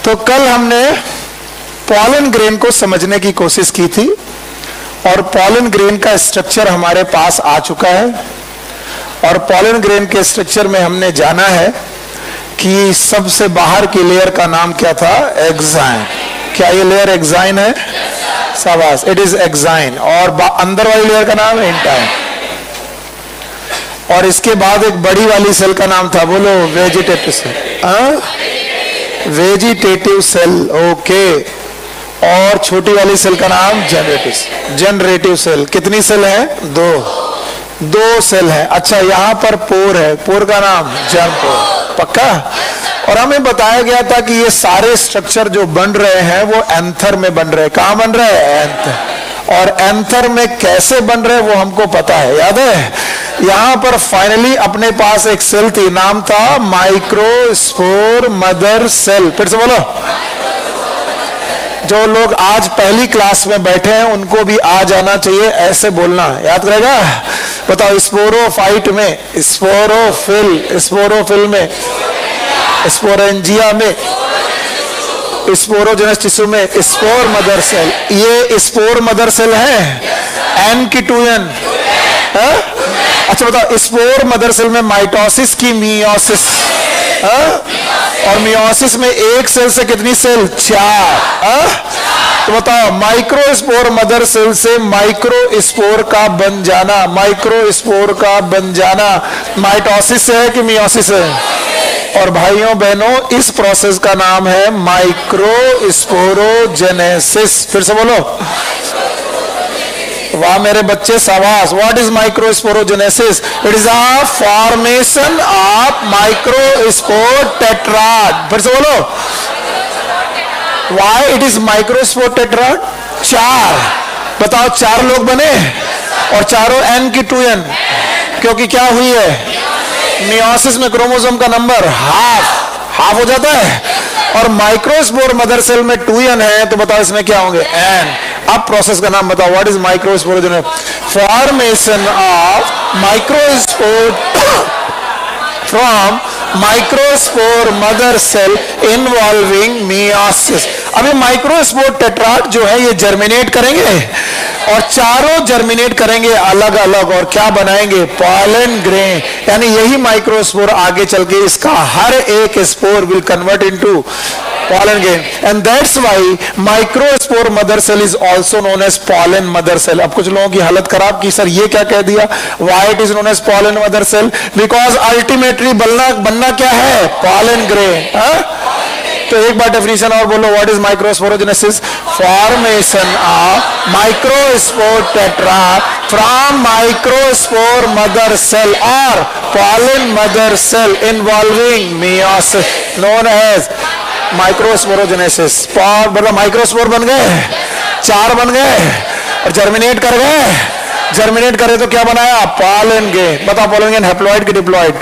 तो कल हमने पॉलन ग्रेन को समझने की कोशिश की थी और पॉलन ग्रेन का स्ट्रक्चर हमारे पास आ चुका है। और पॉलन ग्रेन के स्ट्रक्चर में हमने जाना है कि सबसे बाहर की लेयर का नाम क्या था? एक्साइन। क्या ये लेयर एक्साइन है? शाबाश, इट इज एक्साइन। और अंदर वाली लेयर का नाम है इंटाइन। और इसके बाद एक बड़ी वाली सेल का नाम था, बोलो, vegetative cell. Vegetative cell, okay. और छोटी वाली सेल का नाम जनरेटिव सेल। कितनी सेल है? दो सेल है। अच्छा, यहाँ पर पोर है, पोर का नाम जर्म पोर, पक्का। और हमें बताया गया था कि ये सारे स्ट्रक्चर जो बन रहे हैं वो एंथर में बन रहे हैं। कहाँ बन रहे हैं? एंथर। और एंथर में कैसे बन रहे हैं वो हमको पता है, याद है। यहाँ पर फाइनली अपने पास एक सेल थी, नाम था माइक्रोस्पोर मदर सेल। फिर से बोलो। जो लोग आज पहली क्लास में बैठे हैं उनको भी आ जाना चाहिए, ऐसे बोलना, याद रहेगा। बताओ, स्पोरोफाइट में, स्पोरोफिल में, स्पोरेंजिया में, स्पोरोजेनस टिश्यू में स्पोर मदर सेल। ये स्पोर मदर सेल है, एन की 2n। अच्छा बताओ, स्पोर मदर सेल में माइटोसिस की मियोसिस, और मियोसिस में एक सेल से कितनी सेल? 4। तो बताओ, माइक्रोस्पोर मदर सेल से माइक्रोस्पोर का बन जाना, माइक्रोस्पोर का बन जाना माइटोसिस से है कि मियोसिस है? और भाइयों बहनों, इस प्रोसेस का नाम है माइक्रोस्पोरोजेनेसिस। फिर से बोलो। वाह मेरे बच्चे, शाबाश। What is microsporogenesis? It is a formation of microspore tetrad. फिर से बोलो। Why it is microspore tetrad? 4। बताओ, 4 लोग बने और चारों n की 2n, क्योंकि क्या हुई है? मियोसिस में क्रोमोसोम का नंबर हाफ हो जाता है। और माइक्रोस्पोर मदर सेल में 2n है, तो बताओ इसमें क्या होंगे? n। अब प्रोसेस का नाम बताओ, what is microsporogenesis? Formation of microspore from microspore mother cell involving meiosis. अभी माइक्रोस्पोर टेट्राड जो है ये जर्मिनेट करेंगे और चारों जर्मिनेट करेंगे अलग अलग, और क्या बनाएंगे? Pollen grain. यानी यही माइक्रोस्पोर आगे चल के इसका हर एक spore will convert into pollen grain, and that's why microspore mother cell is also known as pollen mother cell. अब कुछ लोगों की हालत खराब की, सर ये क्या कह दिया? Why it is known as pollen mother cell? Because ultimately बनना क्या है? pollen grain। तो एक बार डेफिनेशन और बोलो, what is microsporogenesis? Formation of microspore tetrad from microspore mother cell और pollen mother cell involving meiosis, known as microsporogenesis. मतलब microspore बन गए, 4 बन गए और जर्मिनेट कर गए। जर्मिनेट करे तो क्या बनाया? Pollen grain. बताओ, पॉलन ग्रेन हैप्लॉइड की डिप्लॉइड?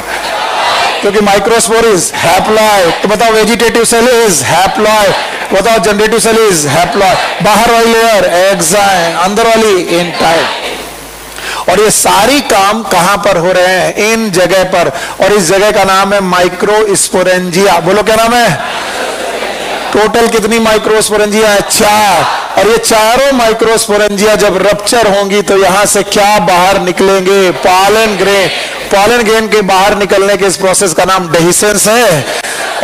क्योंकि माइक्रोस्पोर इज हैप्लॉइड। तो बताओ, वेजिटेटिव सेल इज हैप्लॉइड। बताओ, जनरेटिव सेल इज हैप्लॉइड। बाहर वाली लेयर एक्साइन, अंदर वाली इंटाइन। और ये सारी काम कहां पर हो रहे हैं? इन जगह पर। और इस जगह का नाम है माइक्रोस्पोरेंजिया। बोलो क्या नाम है? टोटल कितनी माइक्रोस्पोरेंजिया है? 4। और ये चारों माइक्रोस्पोरेंजिया जब रप्चर होंगी तो यहां से क्या बाहर निकलेंगे? Pollen grain. पॉलन ग्रेन के बाहर निकलने के इस प्रोसेस का नाम डेहिसेंस है।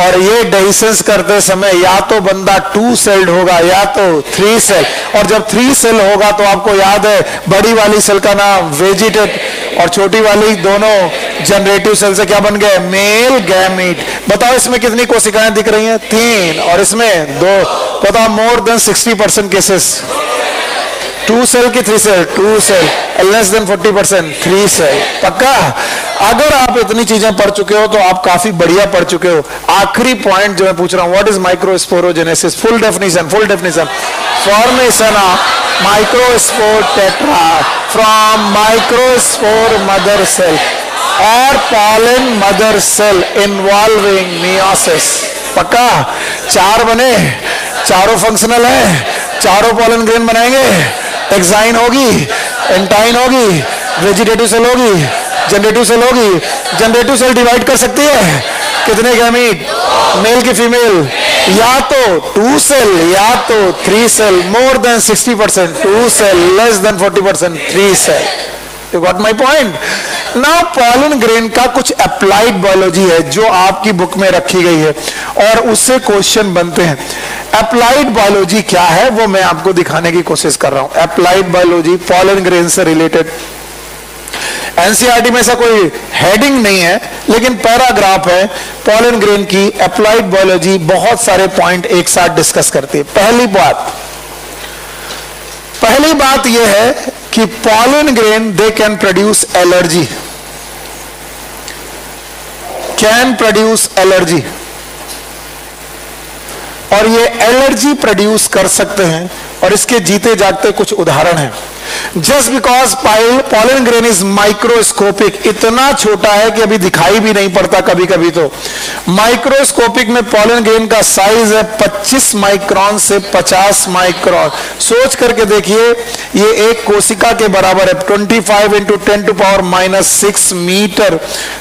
और ये डेहिसेंस करते समय या तो बंदा 2 सेल्ड होगा या तो 3 सेल। और जब 3 सेल होगा तो आपको याद है बड़ी वाली सेल का नाम वेजिटेटिव और छोटी वाली दोनों जनरेटिव सेल से क्या बन गए? Male gamete. बताओ, इसमें कितनी कोशिकाएं दिख रही हैं? 3 और इसमें 2। बताओ, मोर देन 60% केसेस 2 सेल की 3 cell, 2 cell, less than 40% 3 cell. पक्का? अगर आप इतनी चीजें पढ़ चुके हो तो आप काफी बढ़िया पढ़ चुके हो। आखिरी पॉइंट जो मैं पूछ रहा हूं, what is microsporogenesis? Full definition formation of microspore tetrad from microspore mother cell और pollen mother cell involving meiosis. पक्का? 4 बने, चारों फंक्शनल है, चारों पॉलन ग्रेन बनाएंगे। एक्साइन होगी, इंटाइन होगी, वेजिटेटिव सेल होगी, जनरेटिव सेल होगी। जनरेटिव सेल डिवाइड कर सकती है कितने गैमीट? मेल की फीमेल, या तो 2 सेल या तो 3 cell, more than 60% 2 cell, less than 40% 3 cell. You got my point. Now pollen grain का कुछ अप्लाइड बायोलॉजी है जो आपकी बुक में रखी गई है और उससे क्वेश्चन बनते हैं। अप्लाइड बायोलॉजी क्या है वो मैं आपको दिखाने की कोशिश कर रहा हूं। अप्लाइड बायोलॉजी पॉलन ग्रेन से रिलेटेड, एनसीईआरटी में ऐसा कोई हेडिंग नहीं है लेकिन पैराग्राफ है। पॉलन ग्रेन की अप्लाइड बायोलॉजी बहुत सारे पॉइंट एक साथ डिस्कस करती है। पहली बात यह है कि pollen grain they can produce allergy, और ये एलर्जी प्रोड्यूस कर सकते हैं और इसके जीते जागते कुछ उदाहरण हैं। Just because pollen grain is microscopic, इतना छोटा है कि अभी दिखाई भी नहीं पड़ता कभी कभी। तो माइक्रोस्कोपिक में पॉलन ग्रेन का साइज है 25 माइक्रोन से 50 माइक्रोन। सोच करके देखिए, ये एक कोशिका के बराबर है। 25 into 10⁻⁻6 metre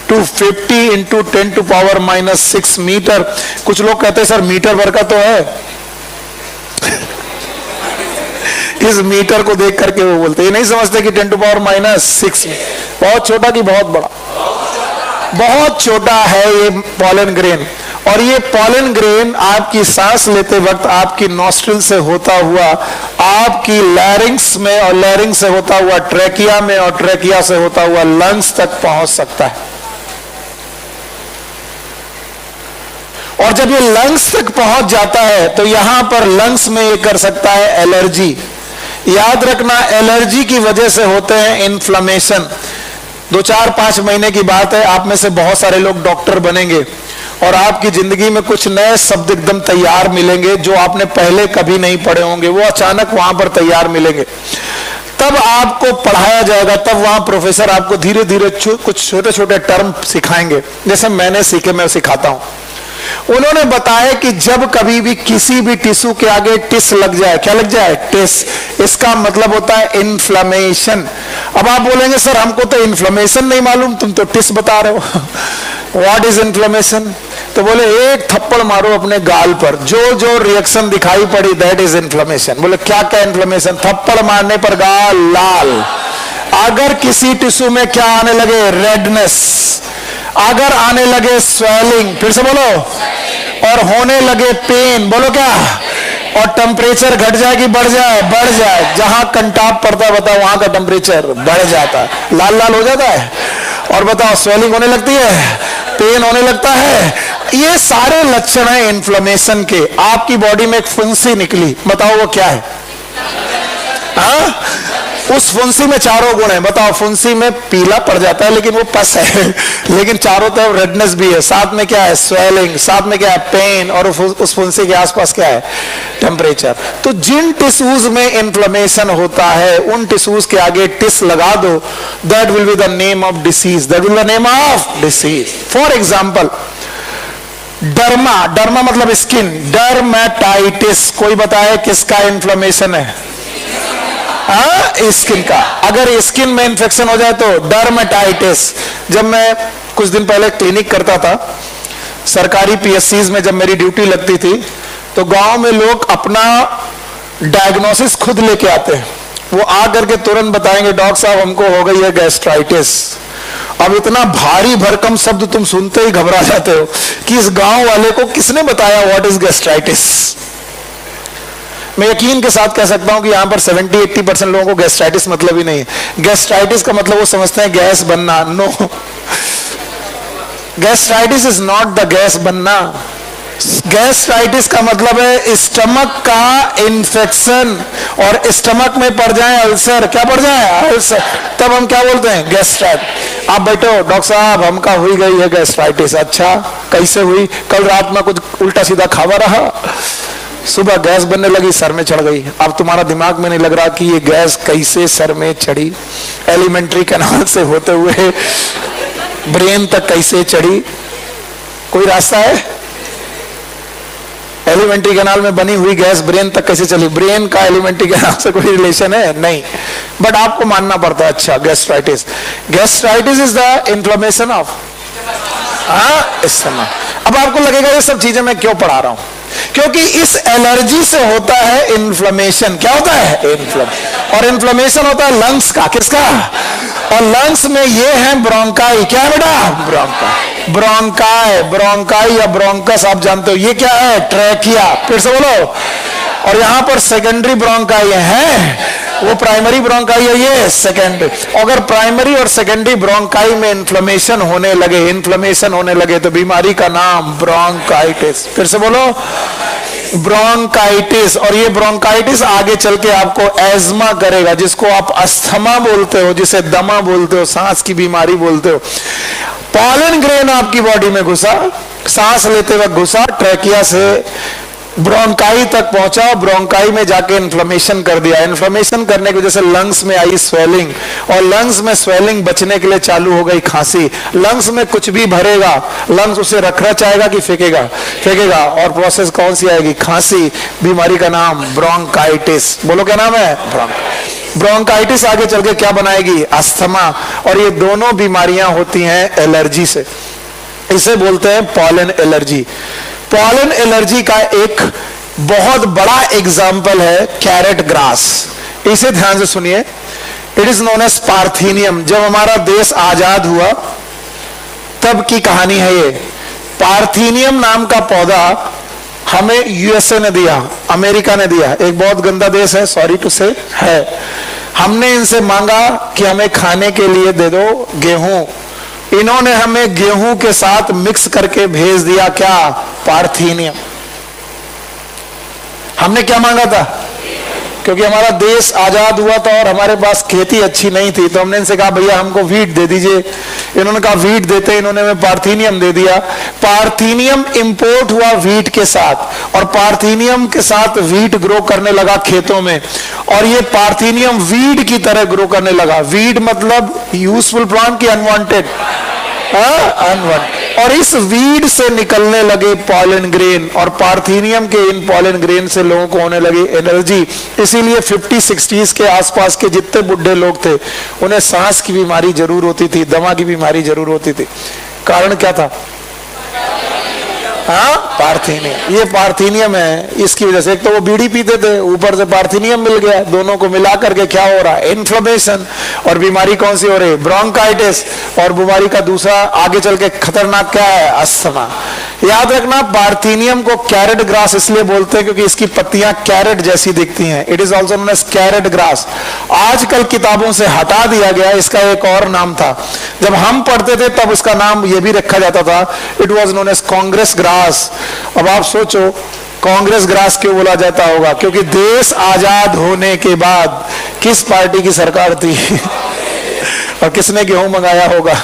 to 50 into 10⁻⁻6 metre. कुछ लोग कहते हैं सर मीटर भर का तो है। इस मीटर को देख करके वो बोलते, ये नहीं समझते कि 10⁻⁻6 बहुत छोटा कि बहुत बड़ा, बहुत छोटा है ये पॉलन ग्रेन। और ये पॉलन ग्रेन आपकी सांस लेते वक्त आपकी नॉस्ट्रिल से होता हुआ आपकी लैरिंग्स में, और लैरिंग से होता हुआ ट्रेकिया में, और ट्रेकिया से होता हुआ लंग्स तक पहुंच सकता है। और जब ये लंग्स तक पहुंच जाता है तो यहां पर लंग्स में ये कर सकता है एलर्जी। याद रखना, एलर्जी की वजह से होते हैं इन्फ्लेमेशन। 2-4-5 महीने की बात है, आप में से बहुत सारे लोग डॉक्टर बनेंगे और आपकी जिंदगी में कुछ नए शब्द एकदम तैयार मिलेंगे जो आपने पहले कभी नहीं पढ़े होंगे, वो अचानक वहां पर तैयार मिलेंगे। तब आपको पढ़ाया जाएगा, तब वहां प्रोफेसर आपको धीरे धीरे कुछ छोटे छोटे टर्म सिखाएंगे। जैसे मैंने सीखे, मैं सिखाता हूं। उन्होंने बताया कि जब कभी भी किसी भी टिश्यू के आगे टिस लग जाए, क्या लग जाए? टिस, इसका मतलब होता है इन्फ्लेमेशन। अब आप बोलेंगे सर हमको तो इन्फ्लेमेशन नहीं मालूम, तुम तो टिस बता रहे हो। What is inflammation? तो बोले एक थप्पड़ मारो अपने गाल पर, जो जो रिएक्शन दिखाई पड़ी दैट इज इन्फ्लेमेशन। बोले क्या क्या इन्फ्लेमेशन? थप्पड़ मारने पर गाल लाल, अगर किसी टिश्यू में क्या आने लगे? रेडनेस, अगर आने लगे स्वेलिंग, फिर से बोलो, और होने लगे पेन, बोलो क्या, और टेम्परेचर घट जाए कि बढ़ जाए? बढ़ जाए। जहां कंटाप पड़ता है बताओ वहां का टेम्परेचर बढ़ जाता है, लाल लाल हो जाता है। और बताओ स्वेलिंग होने लगती है, पेन होने लगता है। ये सारे लक्षण हैं इन्फ्लेमेशन के। आपकी बॉडी में एक फुंसी निकली, बताओ वो क्या है? हाँ, उस फुंसी में चारों गुण है। बताओ, फुंसी में पीला पड़ जाता है लेकिन वो पस है, लेकिन चारों तरफ रेडनेस भी है, साथ में क्या है? स्वेलिंग, साथ में क्या है? पेन, और उस फुंसी के आसपास क्या है? टेम्परेचर। तो जिन टिश्यूज में इन्फ्लेमेशन होता है उन टिश्यूज के आगे टिस लगा दो, that will be the name of disease, that will the name of disease. For example derma, derma मतलब स्किन, डर्मेटाइटिस, कोई बताए किसका इन्फ्लेमेशन है? स्किन का। अगर स्किन में इंफेक्शन हो जाए तो डर्मेटाइटिस। जब मैं कुछ दिन पहले क्लिनिक करता था सरकारी पीएससीज में, जब मेरी ड्यूटी लगती थी तो गांव में लोग अपना डायग्नोसिस खुद लेके आते हैं। वो आ करके तुरंत बताएंगे डॉक्टर साहब हमको हो गई है गैस्ट्राइटिस। अब इतना भारी भरकम शब्द तुम सुनते ही घबरा जाते हो कि इस गांव वाले को किसने बताया व्हाट इज गैस्ट्राइटिस। मैं यकीन के साथ कह सकता हूं कि यहां पर 70-80% लोगों को गैस्ट्राइटिस मतलब ही नहीं है। गैस्ट्राइटिस का मतलब वो समझते हैं गैस बनना। No, gastritis is not the gas बनना। गैस्ट्राइटिस का मतलब है स्टमक का इन्फेक्शन, और स्टमक में पड़ जाए अल्सर, क्या पड़ जाए? अल्सर, तब हम क्या बोलते हैं? गैस्ट्राइट। आप बैठो, डॉक्टर साहब हमका हुई गई है गैस्ट्राइटिस। अच्छा, कैसे हुई? कल रात में कुछ उल्टा सीधा खावा रहा, सुबह गैस बनने लगी, सर में चढ़ गई। अब तुम्हारा दिमाग में नहीं लग रहा कि ये गैस कैसे सर में चढ़ी, एलिमेंट्री कैनाल से होते हुए ब्रेन तक कैसे चढ़ी? कोई रास्ता है? एलिमेंट्री कैनाल में बनी हुई गैस ब्रेन तक कैसे चली? ब्रेन का एलिमेंट्री कैनाल से कोई रिलेशन है? नहीं। बट आपको मानना पड़ता है। अच्छा, gastritis, gastritis is the inflammation of stomach. अब आपको लगेगा ये सब चीजें मैं क्यों पढ़ा रहा हूं, क्योंकि इस एलर्जी से होता है इन्फ्लेमेशन। क्या होता है? इन्फ्लेमेशन। और इन्फ्लेमेशन होता है लंग्स का। किसका? और लंग्स में ये है ब्रोंकाई। क्या है बेटा? ब्रोंकाई। ब्रोंकाई, ब्रोंकाई या ब्रोंकस आप जानते हो, ये क्या है? ट्रैकिया। फिर से बोलो। और यहां पर सेकेंडरी ब्रोंकाई है, वो प्राइमरी ब्रोंकाई है, ये सेकेंडरी। अगर प्राइमरी और सेकेंडरी ब्रोंकाई में इन्फ्लेमेशन होने लगे, इन्फ्लेमेशन होने लगे, तो बीमारी का नाम ब्रोंकाइटिस। फिर से बोलो, ब्रोंकाइटिस। और ये ब्रोंकाइटिस आगे चल के आपको एज्मा करेगा, जिसको आप अस्थमा बोलते हो, जिसे दमा बोलते हो, सांस की बीमारी बोलते हो। पॉलन ग्रेन आपकी बॉडी में घुसा, सांस लेते वक्त घुसा, ट्रैकिया से ब्रोंकाई तक पहुंचा, ब्रोंकाई में जाके इन्फ्लेमेशन कर दिया। इन्फ्लेमेशन करने की वजह से लंग्स में आई स्वेलिंग, और लंग्स में स्वेलिंग बचने के लिए चालू हो गई खांसी। लंग्स में कुछ भी भरेगा, लंग्स उसे रखना चाहेगा कि फेंकेगा? फेंकेगा। और प्रोसेस कौन सी आएगी? खांसी। बीमारी का नाम ब्रोंकाइटिस। बोलो क्या नाम है? ब्रोंकाइटिस आगे चल के क्या बनाएगी? अस्थमा। और ये दोनों बीमारियां होती हैं एलर्जी से। इसे बोलते हैं पॉलन एलर्जी। पॉलन एलर्जी का एक बहुत बड़ा एग्जाम्पल है कैरेट ग्रास। इसे ध्यान से सुनिए। It is known as parthenium. जब हमारा देश आजाद हुआ तब की कहानी है ये। पार्थेनियम नाम का पौधा हमें यूएसए ने दिया, अमेरिका ने दिया। एक बहुत गंदा देश है, सॉरी टू से है। हमने इनसे मांगा कि हमें खाने के लिए दे दो गेहूं। इन्होंने हमें गेहूं के साथ मिक्स करके भेज दिया क्या? पार्थेनियम। हमने क्या मांगा था? क्योंकि हमारा देश आजाद हुआ था और हमारे पास खेती अच्छी नहीं थी, तो हमने इनसे कहा भैया हमको वीट दे दीजिए। इन्होंने कहा वीट देते, इन्होंने हमें पार्थेनियम दे दिया। पार्थेनियम इंपोर्ट हुआ वीट के साथ, और पार्थेनियम के साथ वीट ग्रो करने लगा खेतों में। और ये पार्थेनियम वीड की तरह ग्रो करने लगा। वीड मतलब यूजफुल प्लांट की अनवांटेड? अनवांटेड। और इस वीड से निकलने लगे पॉलन ग्रेन, और पार्थेनियम के इन पॉलन ग्रेन से लोगों को होने लगी एलर्जी। इसीलिए 50-60s के आसपास के जितने बुढ़े लोग थे उन्हें सांस की बीमारी जरूर होती थी, दमा की बीमारी जरूर होती थी। कारण क्या था? हाँ, पार्थेनियम। ये पार्थेनियम है, इसकी वजह से। एक तो वो बीड़ी पीते थे, ऊपर से पार्थेनियम मिल गया, दोनों को मिला करके क्या हो रहा है? इन्फ्लेमेशन। और बीमारी कौन सी हो रही है? ब्रोंकाइटिस। और बीमारी का दूसरा आगे चल के खतरनाक क्या है? अस्थमा। याद रखना, पार्थेनियम को कैरेट ग्रास इसलिए बोलते हैं क्योंकि इसकी पत्तियां कैरेट जैसी दिखती हैं। It is also known as carrot grass. आजकल किताबों से हटा दिया गया, इसका एक और नाम था। जब हम पढ़ते थे तब उसका नाम यह भी रखा जाता था, it was known as Congress grass. अब आप सोचो कांग्रेस ग्रास क्यों बोला जाता होगा? क्योंकि देश आजाद होने के बाद किस पार्टी की सरकार थी और किसने गेहूं मंगाया होगा?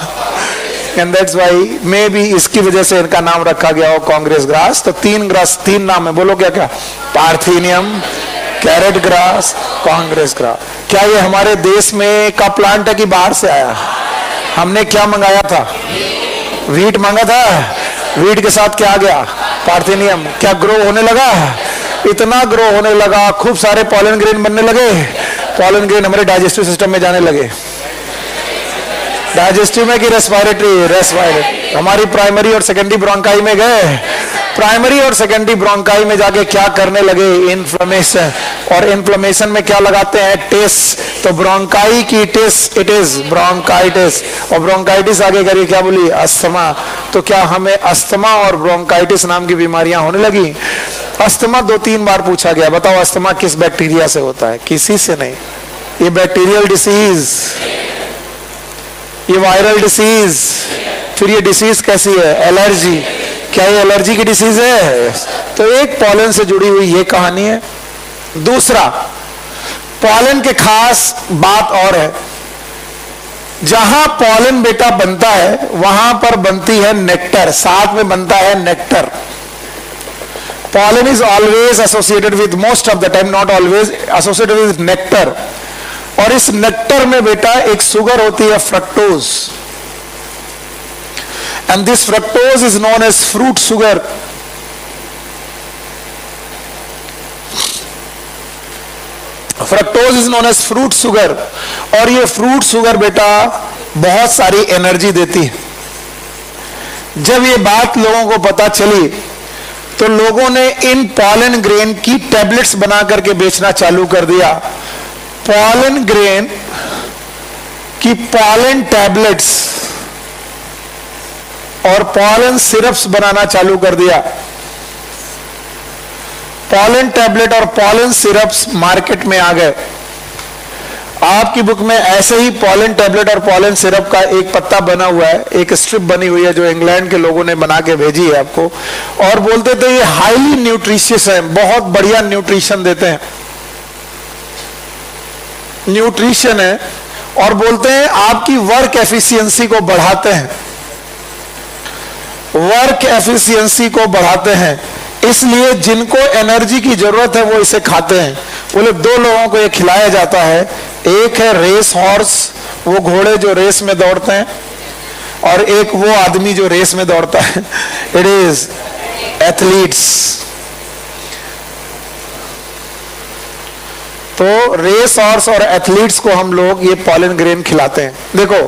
And that's why may be इसकी वजह से इनका नाम रखा गया हो कांग्रेस ग्रास। तो तीन नाम है, बोलो क्या क्या? Parthenium, carrot grass, Congress grass. क्या ये हमारे देश में का प्लांट है कि बाहर से आया? हमने क्या मंगाया था? वीट मांगा था। वीट के साथ क्या आ गया? पार्थेनियम। क्या ग्रो होने लगा? इतना ग्रो होने लगा, खूब सारे पॉलन ग्रेन बनने लगे। पॉलन ग्रेन हमारे डाइजेस्टिव सिस्टम में जाने लगे। डाइजेस्टिव में कि रेस्पिरेटरी? रेस्पिरेटरी। हमारी प्राइमरी और सेकेंडरी ब्रोंकाई में गए। प्राइमरी और सेकेंडरी ब्रोंकाई में जाके क्या करने लगे? इन्फ्लेमेशन। और इन्फ्लेमेशन में क्या लगाते हैं? टिस। तो ब्रोंकाई की टिस, इट इज ब्रोंकाइटिस। और ब्रोंकाइटिस आगे करिए क्या बोली? अस्थमा। तो क्या हमें अस्थमा और ब्रोंकाइटिस नाम की बीमारियां होने लगी? अस्थमा 2-3 बार पूछा गया। बताओ अस्थमा किस बैक्टीरिया से होता है? किसी से नहीं। ये बैक्टीरियल डिसीज, ये वायरल डिसीज। फिर ये डिसीज कैसी है? एलर्जी। क्या ये एलर्जी की डिसीज है? तो एक पॉलन से जुड़ी हुई ये कहानी है। दूसरा, पॉलन के खास बात और है, जहां पॉलन बेटा बनता है वहां पर बनती है नेक्टर, साथ में बनता है nectar. Pollen is always associated with, most of the time, not always, associated with nectar. और इस नेक्टर में बेटा एक शुगर होती है, fructose. And this fructose is known as fruit sugar. Fructose is known as fruit sugar. और ये fruit sugar बेटा बहुत सारी एनर्जी देती है। जब ये बात लोगों को पता चली तो लोगों ने इन पॉलन ग्रेन की टैबलेट्स बना करके बेचना चालू कर दिया। पॉलन ग्रेन की पॉलन टैबलेट्स और पॉलन सिरप्स बनाना चालू कर दिया। पॉलन टैबलेट और पॉलन सिरप्स मार्केट में आ गए। आपकी बुक में ऐसे ही पॉलन टैबलेट और पॉलन सिरप का एक पत्ता बना हुआ है, एक स्ट्रिप बनी हुई है जो इंग्लैंड के लोगों ने बना के भेजी है आपको, और बोलते थे ये हाईली न्यूट्रिशियस है, बहुत बढ़िया न्यूट्रिशन देते हैं, न्यूट्रिशन है, और बोलते हैं आपकी वर्क एफिशिएंसी को बढ़ाते हैं, वर्क एफिशिएंसी को बढ़ाते हैं, इसलिए जिनको एनर्जी की जरूरत है वो इसे खाते हैं। बोले दो लोगों को ये खिलाया जाता है, एक है रेस हॉर्स, वो घोड़े जो रेस में दौड़ते हैं, और एक वो आदमी जो रेस में दौड़ता है, इट इज एथलीट्स। तो रेस हॉर्स और एथलीट्स को हम लोग ये पॉलन ग्रेन खिलाते हैं। देखो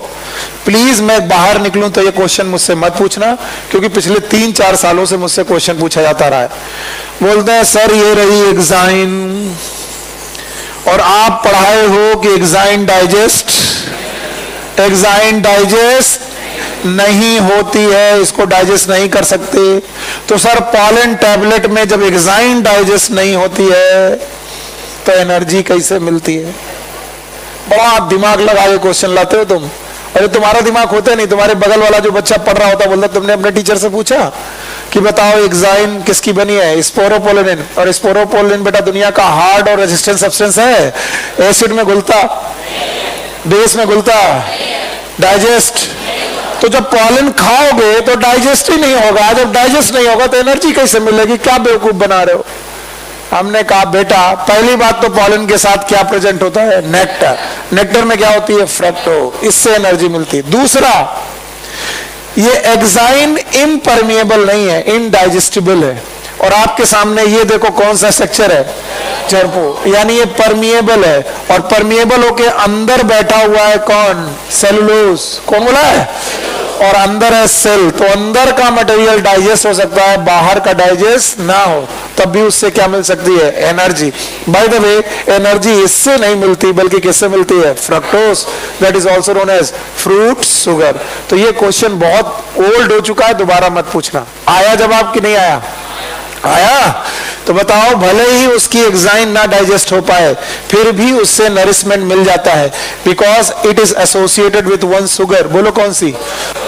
प्लीज मैं बाहर निकलूं तो ये क्वेश्चन मुझसे मत पूछना, क्योंकि पिछले 3-4 सालों से मुझसे क्वेश्चन पूछा जाता रहा है। बोलते हैं सर ये रही एग्जाइन, और आप पढ़ाए हो कि एग्जाइन डाइजेस्ट नहीं होती है, इसको डाइजेस्ट नहीं कर सकते। तो सर पॉलन टैबलेट में जब एग्जाइन डाइजेस्ट नहीं होती है तो एनर्जी कैसे मिलती है? बड़ा दिमाग लगा के क्वेश्चन लाते हो तुम। अरे तुम्हारा दिमाग होता नहीं, तुम्हारे बगल वाला जो बच्चा पढ़ रहा होता बोलता तुमने अपने टीचर से पूछा कि बताओ एग्जाइन किसकी बनी है? स्पोरोपोलिन। और स्पोरोपोलिन बेटा दुनिया का हार्ड और रेजिस्टेंट सब्सटेंस है, एसिड में घुलता, बेस में घुलता, डाइजेस्ट। तो जब पॉलन खाओगे तो डाइजेस्ट ही नहीं होगा, जब डाइजेस्ट नहीं होगा तो एनर्जी कैसे मिलेगी? क्या बेवकूफ बना रहे हो? हमने कहा बेटा पहली बात तो पॉलन के साथ क्या प्रेजेंट होता है? नेक्टर। नेक्टर में क्या होती है? फ्रक्टो, इससे एनर्जी मिलती है। दूसरा, ये एग्जाइन इम्परमिएबल नहीं है, इनडाइजेस्टिबल है। और आपके सामने ये देखो कौन सा स्ट्रक्चर है? चरपो, यानी ये परमिएबल है, और परमिएबल होके अंदर बैठा हुआ है कौन? सेलुलोज। कौन बोला है? और अंदर है सेल, तो अंदर का मटेरियल डाइजेस्ट हो सकता है, बाहर का डाइजेस्ट ना हो, तब भी उससे क्या मिल सकती है? Energy. By the way energy इससे नहीं मिलती बल्कि किससे मिलती है? Fructose, that is also known as fruit sugar. तो ये क्वेश्चन बहुत ओल्ड हो चुका है, दोबारा मत पूछना। आया जवाब कि नहीं आया? आया? तो बताओ भले ही उसकी एग्जाइन ना डाइजेस्ट हो पाए फिर भी उससे नरिशमेंट मिल जाता है, because it is associated with one sugar. बोलो कौन सी?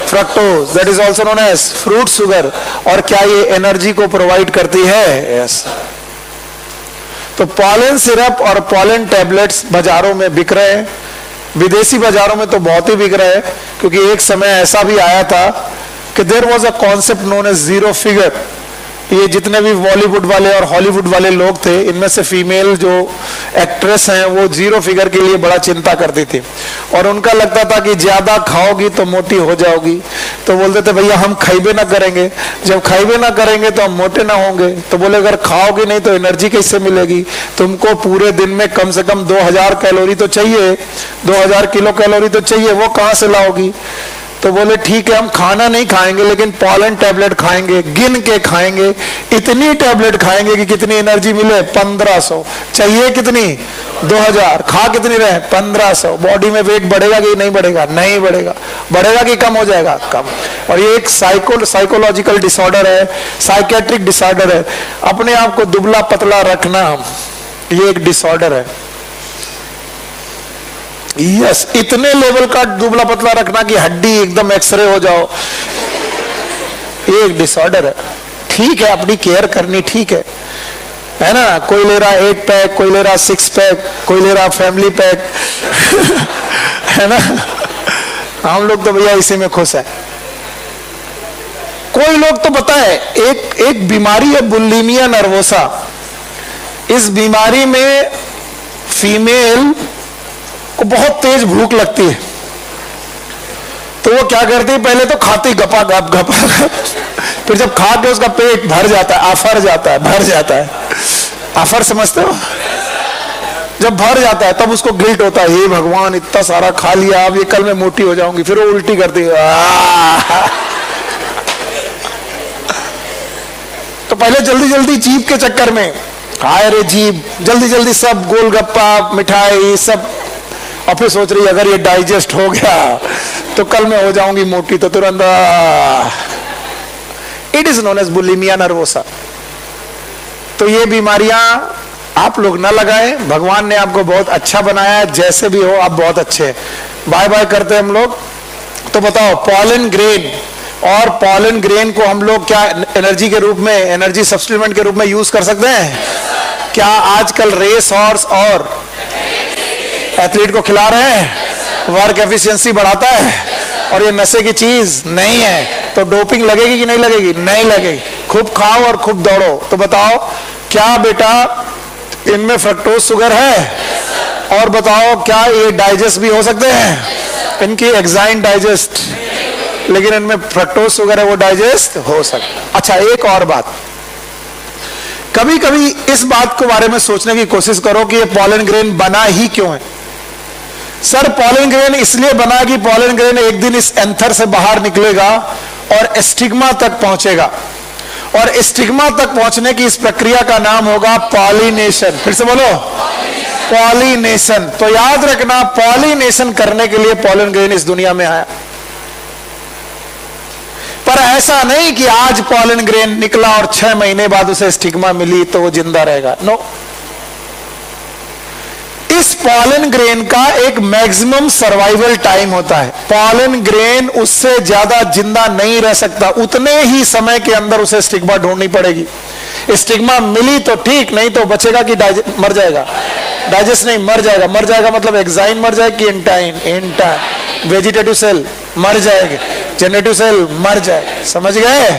Fructose, that is also known as fruit sugar. और क्या ये एनर्जी को प्रोवाइड करती है? यस। तो पॉलन सिरप और पॉलन टैबलेट्स बाजारों में बिक रहे हैं, विदेशी बाजारों में तो बहुत ही बिक रहे हैं, क्योंकि एक समय ऐसा भी आया था कि there was a concept known as zero figure. ये जितने भी बॉलीवुड वाले और हॉलीवुड वाले लोग थे, इनमें से फीमेल जो एक्ट्रेस हैं वो जीरो फिगर के लिए बड़ा चिंता करती थी, और उनका लगता था कि ज्यादा खाओगी तो मोटी हो जाओगी। तो बोलते थे भैया हम खाइबे ना करेंगे, जब खाइबे ना करेंगे तो हम मोटे ना होंगे। तो बोले अगर खाओगे नहीं तो एनर्जी कैसे मिलेगी? तुमको पूरे दिन में कम से कम 2000 कैलोरी तो चाहिए, 2000 किलो कैलोरी तो चाहिए, वो कहां से लाओगी? तो बोले ठीक है हम खाना नहीं खाएंगे लेकिन पॉलन टैबलेट खाएंगे, गिन के खाएंगे, इतनी टैबलेट खाएंगे कि कितनी एनर्जी मिले? 1500। चाहिए कितनी? 2000। खा कितनी रहे? 1500। बॉडी में वेट बढ़ेगा कि नहीं बढ़ेगा? नहीं बढ़ेगा। बढ़ेगा कि कम हो जाएगा? कम। और ये एक साइकोलॉजिकल डिसऑर्डर है, साइकेट्रिक डिसऑर्डर है। अपने आप को दुबला पतला रखना ये एक डिसऑर्डर है। यस, इतने लेवल का दुबला पतला रखना कि हड्डी एकदम एक्सरे हो जाओ, ये एक डिसऑर्डर है। ठीक है अपनी केयर करनी, ठीक है ना? कोई ले रहा 8 पैक, कोई ले रहा 6 पैक, कोई ले रहा फैमिली पैक है ना? हम लोग तो भैया इसी में खुश है। कोई लोग तो पता है एक बीमारी है बुलिमिया नर्वोसा। इस बीमारी में फीमेल को बहुत तेज भूख लगती है, तो वो क्या करती है? पहले तो खाती गपा गप गपा गप, फिर जब खा के उसका पेट भर जाता है, आफर जाता है, भर जाता है। आफर समझते हो? जब भर जाता है तब उसको गिल्ट होता है, हे भगवान इतना सारा खा लिया, अब ये कल मैं मोटी हो जाऊंगी। फिर वो उल्टी करती है, तो पहले जल्दी जल्दी जीभ के चक्कर में, हाय रे जीभ, जल्दी जल्दी सब गोलगप्पा मिठाई सब, और फिर सोच रही अगर ये डाइजेस्ट हो गया तो कल मैं हो जाऊंगी मोटी, तो तुरंत it is known as bulimia nervosa. तो ये बीमारियां आप लोग ना लगाएं, भगवान ने आपको बहुत अच्छा बनाया है, जैसे भी हो आप बहुत अच्छे हैं। बाय बाय करते हैं हम लोग। तो बताओ, पॉलन ग्रेन, और पॉलन ग्रेन को हम लोग क्या एनर्जी के रूप में, एनर्जी सप्लीमेंट के रूप में यूज कर सकते हैं? क्या आजकल रेस हॉर्स और एथलीट को खिला रहे हैं? वर्क एफिशिएंसी बढ़ाता है, और ये नशे की चीज नहीं है। तो डोपिंग लगेगी कि नहीं लगेगी? नहीं लगेगी। खूब खाओ और खूब दौड़ो। तो बताओ, क्या बेटा इनमें फ्रक्टोज शुगर है? और बताओ, क्या ये डाइजेस्ट भी हो सकते हैं? इनकी एग्जाइन डाइजेस्ट, लेकिन इनमें फ्रक्टोज शुगर है, वो डाइजेस्ट हो सकता। अच्छा, एक और बात, कभी कभी इस बात के बारे में सोचने की कोशिश करो कि ये पॉलन ग्रेन बना ही क्यों है। सर, पॉलन ग्रेन इसलिए बना कि पॉलन ग्रेन एक दिन इस एंथर से बाहर निकलेगा और स्टिग्मा तक पहुंचेगा, और स्टिग्मा तक पहुंचने की इस प्रक्रिया का नाम होगा पॉलिनेशन। फिर से बोलो, पॉलिनेशन। तो याद रखना, पॉलिनेशन करने के लिए पॉलन ग्रेन इस दुनिया में आया। पर ऐसा नहीं कि आज पॉलन ग्रेन निकला और 6 महीने बाद उसे स्टिग्मा मिली तो वो जिंदा रहेगा। नो, इस पॉलन ग्रेन का एक मैक्सिमम सर्वाइवल टाइम होता है। पॉलन ग्रेन उससे ज्यादा जिंदा नहीं रह सकता, उतने ही समय के अंदर उसे स्टिग्मा ढूंढनी पड़ेगी। स्टिग्मा मिली तो ठीक, नहीं तो बचेगा कि मर जाएगा? डाइजेस्ट नहीं, मर जाएगा। मर जाएगा मतलब एग्जाइन मर जाएगी, इंटाइन, वेजिटेटिव सेल मर जाएंगे, जेनेटिव सेल मर जाए। समझ गए?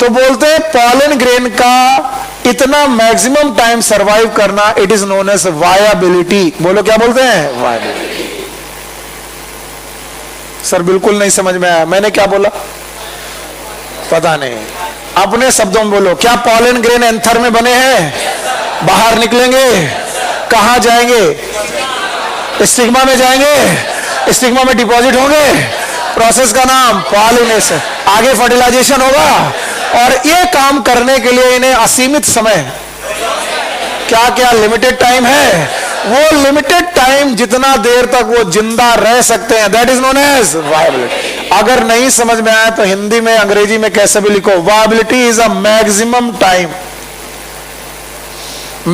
तो बोलते हैं पॉलन ग्रेन का इतना मैक्सिमम टाइम सरवाइव करना, it is known as viability. बोलो, क्या बोलते हैं? वायबिलिटी। सर बिल्कुल नहीं समझ में आया, मैंने क्या बोला? पता नहीं, अपने शब्दों में बोलो। क्या पॉलन ग्रेन एंथर में बने हैं? बाहर निकलेंगे, कहां जाएंगे? स्टिग्मा में जाएंगे, स्टिग्मा में डिपॉजिट होंगे, प्रोसेस का नाम पॉलिनेशन। आगे फर्टिलाइजेशन होगा, और ये काम करने के लिए इन्हें असीमित समय, क्या क्या लिमिटेड टाइम है, वो लिमिटेड टाइम जितना देर तक वो जिंदा रह सकते हैं, that is known as viability. अगर नहीं समझ में आया तो हिंदी में, अंग्रेजी में कैसे भी लिखो, viability is a maximum time,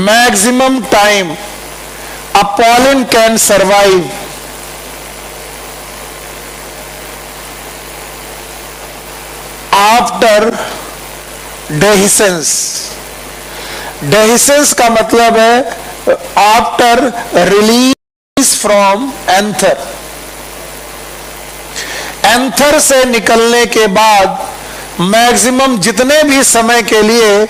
maximum time a pollen can survive after dehiscence। dehiscence का मतलब है after release from anther. Anther से निकलने के बाद मैक्सिमम जितने भी समय के लिए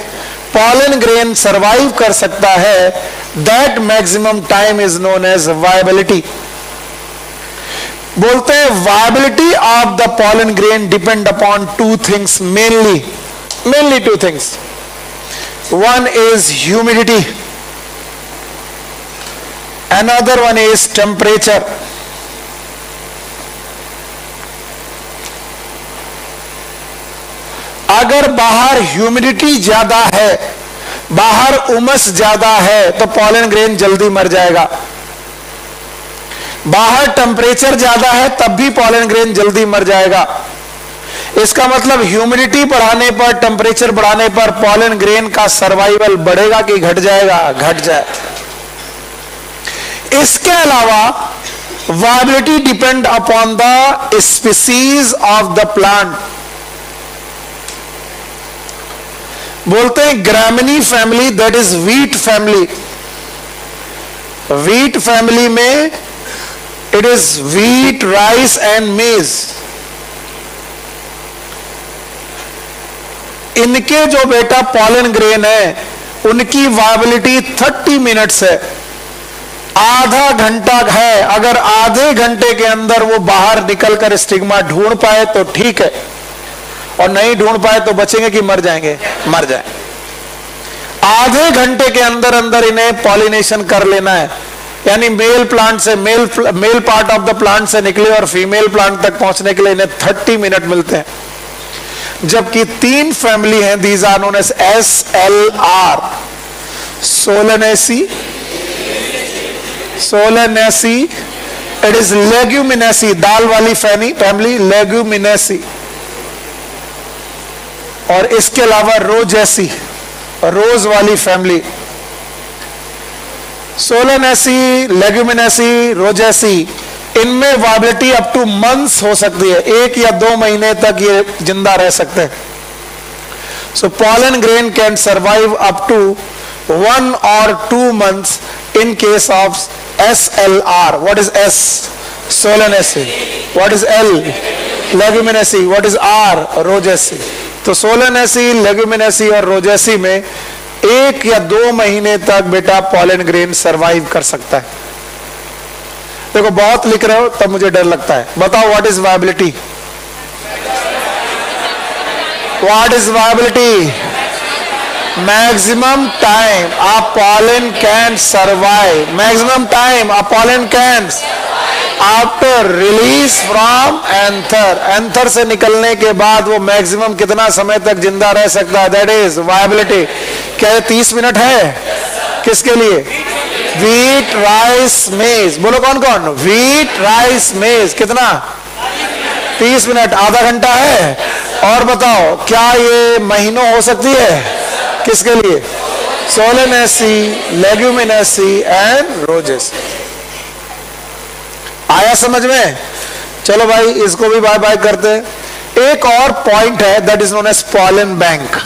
पॉलन ग्रेन सरवाइव कर सकता है, that maximum time is known as viability. बोलते हैं viability of the pollen grain depend upon two things, mainly two things. One is humidity, another one is temperature. अगर बाहर ह्यूमिडिटी ज्यादा है, बाहर उमस ज्यादा है, तो पॉलन ग्रेन जल्दी मर जाएगा। बाहर टेम्परेचर ज्यादा है, तब भी पॉलन ग्रेन जल्दी मर जाएगा। इसका मतलब ह्यूमिडिटी बढ़ाने पर, टेम्परेचर बढ़ाने पर पॉलन ग्रेन का सर्वाइवल बढ़ेगा कि घट जाएगा? घट जाए। इसके अलावा viability depend upon the species of the plant. बोलते हैं Gramineae family, that is wheat family. Wheat family में it is wheat, rice and maize. इनके जो बेटा पॉलन ग्रेन है, उनकी वायबिलिटी 30 मिनट्स है, आधा घंटा है। अगर आधे घंटे के अंदर वो बाहर निकलकर स्टिग्मा ढूंढ पाए तो ठीक है, और नहीं ढूंढ पाए तो बचेंगे कि मर जाएंगे? मर जाए। आधे घंटे के अंदर अंदर इन्हें पॉलिनेशन कर लेना है, यानी मेल प्लांट से, male part of the plant से निकले और फीमेल प्लांट तक पहुंचने के लिए इन्हें 30 मिनट मिलते हैं। जबकि 3 फैमिली हैं, these are known as SLR, Solanaceae, Solanaceae, it is Leguminosae, दाल वाली फैमिली लेग्यूमिनेसी, और इसके अलावा रोजेसी, रोज वाली फैमिली। सोलेनेसी, लेग्यूमिनेसी, रोजेसी, इनमें वायबिलिटी अप टू मंथ्स हो सकती है, 1 या 2 महीने तक ये जिंदा रह सकते हैं। So pollen grain can survive up to 1 or 2 months in case of SLR. What is S? Solanaceae. What is L? Leguminaceae. What is R? Rojaceae. तो सोलेनेसी, लेग्यूमिनेसी और रोजेसी में 1 या 2 महीने तक बेटा पॉलन ग्रेन सरवाइव कर सकता है। देखो बहुत लिख रहे हो तब मुझे डर लगता है। बताओ what is viability? What is viability? Maximum time a pollen can survive, maximum time a pollen can after release from anther, anther से निकलने के बाद वो मैक्सिमम कितना समय तक जिंदा रह सकता है, दैट इज वायबिलिटी। क्या ये 30 मिनट है? किसके लिए? व्हीट, राइस, मेज। बोलो कौन कौन? व्हीट, राइस, मेज। कितना? 30 मिनट, आधा घंटा है। और बताओ क्या ये महीनों हो सकती है? किसके लिए? Solanaceae, leguminosae and rosaceae. आया समझ में? चलो भाई इसको भी बाय बाय करते हैं। एक और पॉइंट है that is known as pollen bank.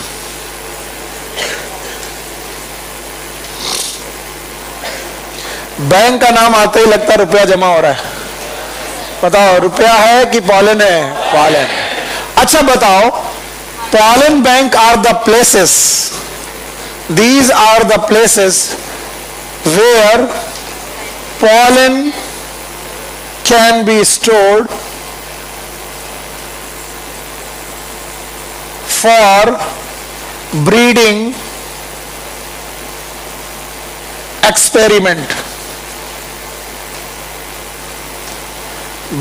Bank का नाम आते ही लगता है रुपया जमा हो रहा है। बताओ रुपया है कि पॉलन है? पॉलन। अच्छा बताओ, pollen bank are the places, these are the places where pollen can be stored for breeding experiment।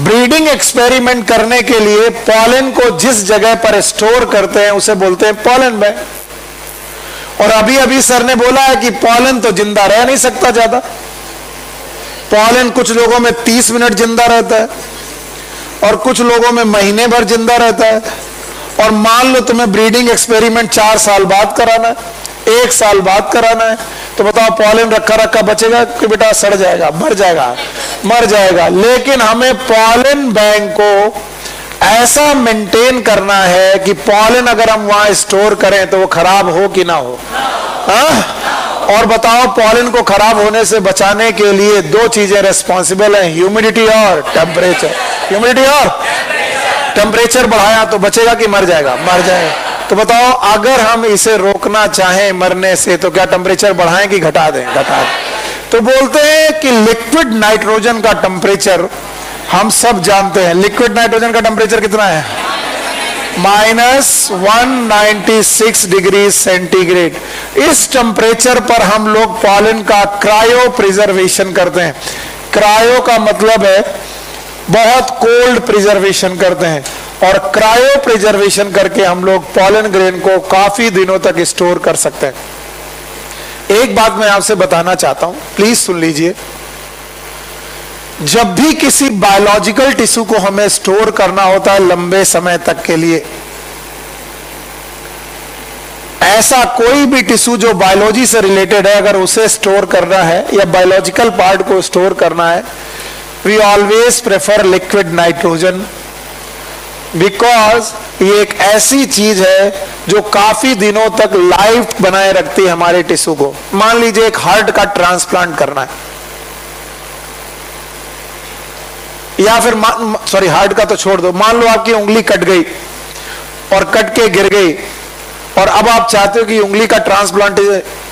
Breeding experiment करने के लिए पॉलन को जिस जगह पर स्टोर करते हैं उसे बोलते हैं पॉलन बैंक। और अभी अभी सर ने बोला है कि पॉलन तो जिंदा रह नहीं सकता ज्यादा। पॉलन कुछ लोगों में 30 मिनट जिंदा रहता है और कुछ लोगों में महीने भर जिंदा रहता है। और मान लो तुम्हें ब्रीडिंग एक्सपेरिमेंट 4 साल बाद कराना है, 1 साल बाद कराना है, तो बताओ पॉलन रखा रखा बचेगा कि बेटा सड़ जाएगा, मर जाएगा? मर जाएगा। लेकिन हमें पॉलन बैंक को ऐसा मेंटेन करना है कि पॉलन अगर हम वहां स्टोर करें तो वो खराब हो कि ना हो। और बताओ पॉलन को खराब होने से बचाने के लिए 2 चीजें रेस्पॉन्सिबल हैं, ह्यूमिडिटी और टेम्परेचर। ह्यूमिडिटी और टेम्परेचर बढ़ाया तो बचेगा कि मर जाएगा? मर जाएगा। तो बताओ अगर हम इसे रोकना चाहें मरने से तो क्या टेम्परेचर बढ़ाएं कि घटा दें? घटा दें। तो बोलते हैं कि लिक्विड नाइट्रोजन का टेम्परेचर हम सब जानते हैं। लिक्विड नाइट्रोजन का टेम्परेचर कितना है? -196 डिग्री सेंटीग्रेड। इस टेम्परेचर पर हम लोग पॉलन का क्रायो प्रिजर्वेशन करते हैं। क्रायो का मतलब है बहुत कोल्ड प्रिजर्वेशन करते हैं। और क्रायो प्रिजर्वेशन करके हम लोग पॉलन ग्रेन को काफी दिनों तक स्टोर कर सकते हैं। एक बात मैं आपसे बताना चाहता हूं, प्लीज सुन लीजिए। जब भी किसी बायोलॉजिकल टिश्यू को हमें स्टोर करना होता है लंबे समय तक के लिए, ऐसा कोई भी टिश्यू जो बायोलॉजी से रिलेटेड है अगर उसे स्टोर करना है या बायोलॉजिकल पार्ट को स्टोर करना है, we always prefer liquid nitrogen, because ये एक ऐसी चीज है जो काफी दिनों तक लाइफ बनाए रखती है हमारे टिश्यू को। मान लीजिए एक हार्ट का ट्रांसप्लांट करना है, या फिर सॉरी हार्ट का तो छोड़ दो, मान लो आपकी उंगली कट गई और कट के गिर गई और अब आप चाहते हो कि उंगली का ट्रांसप्लांट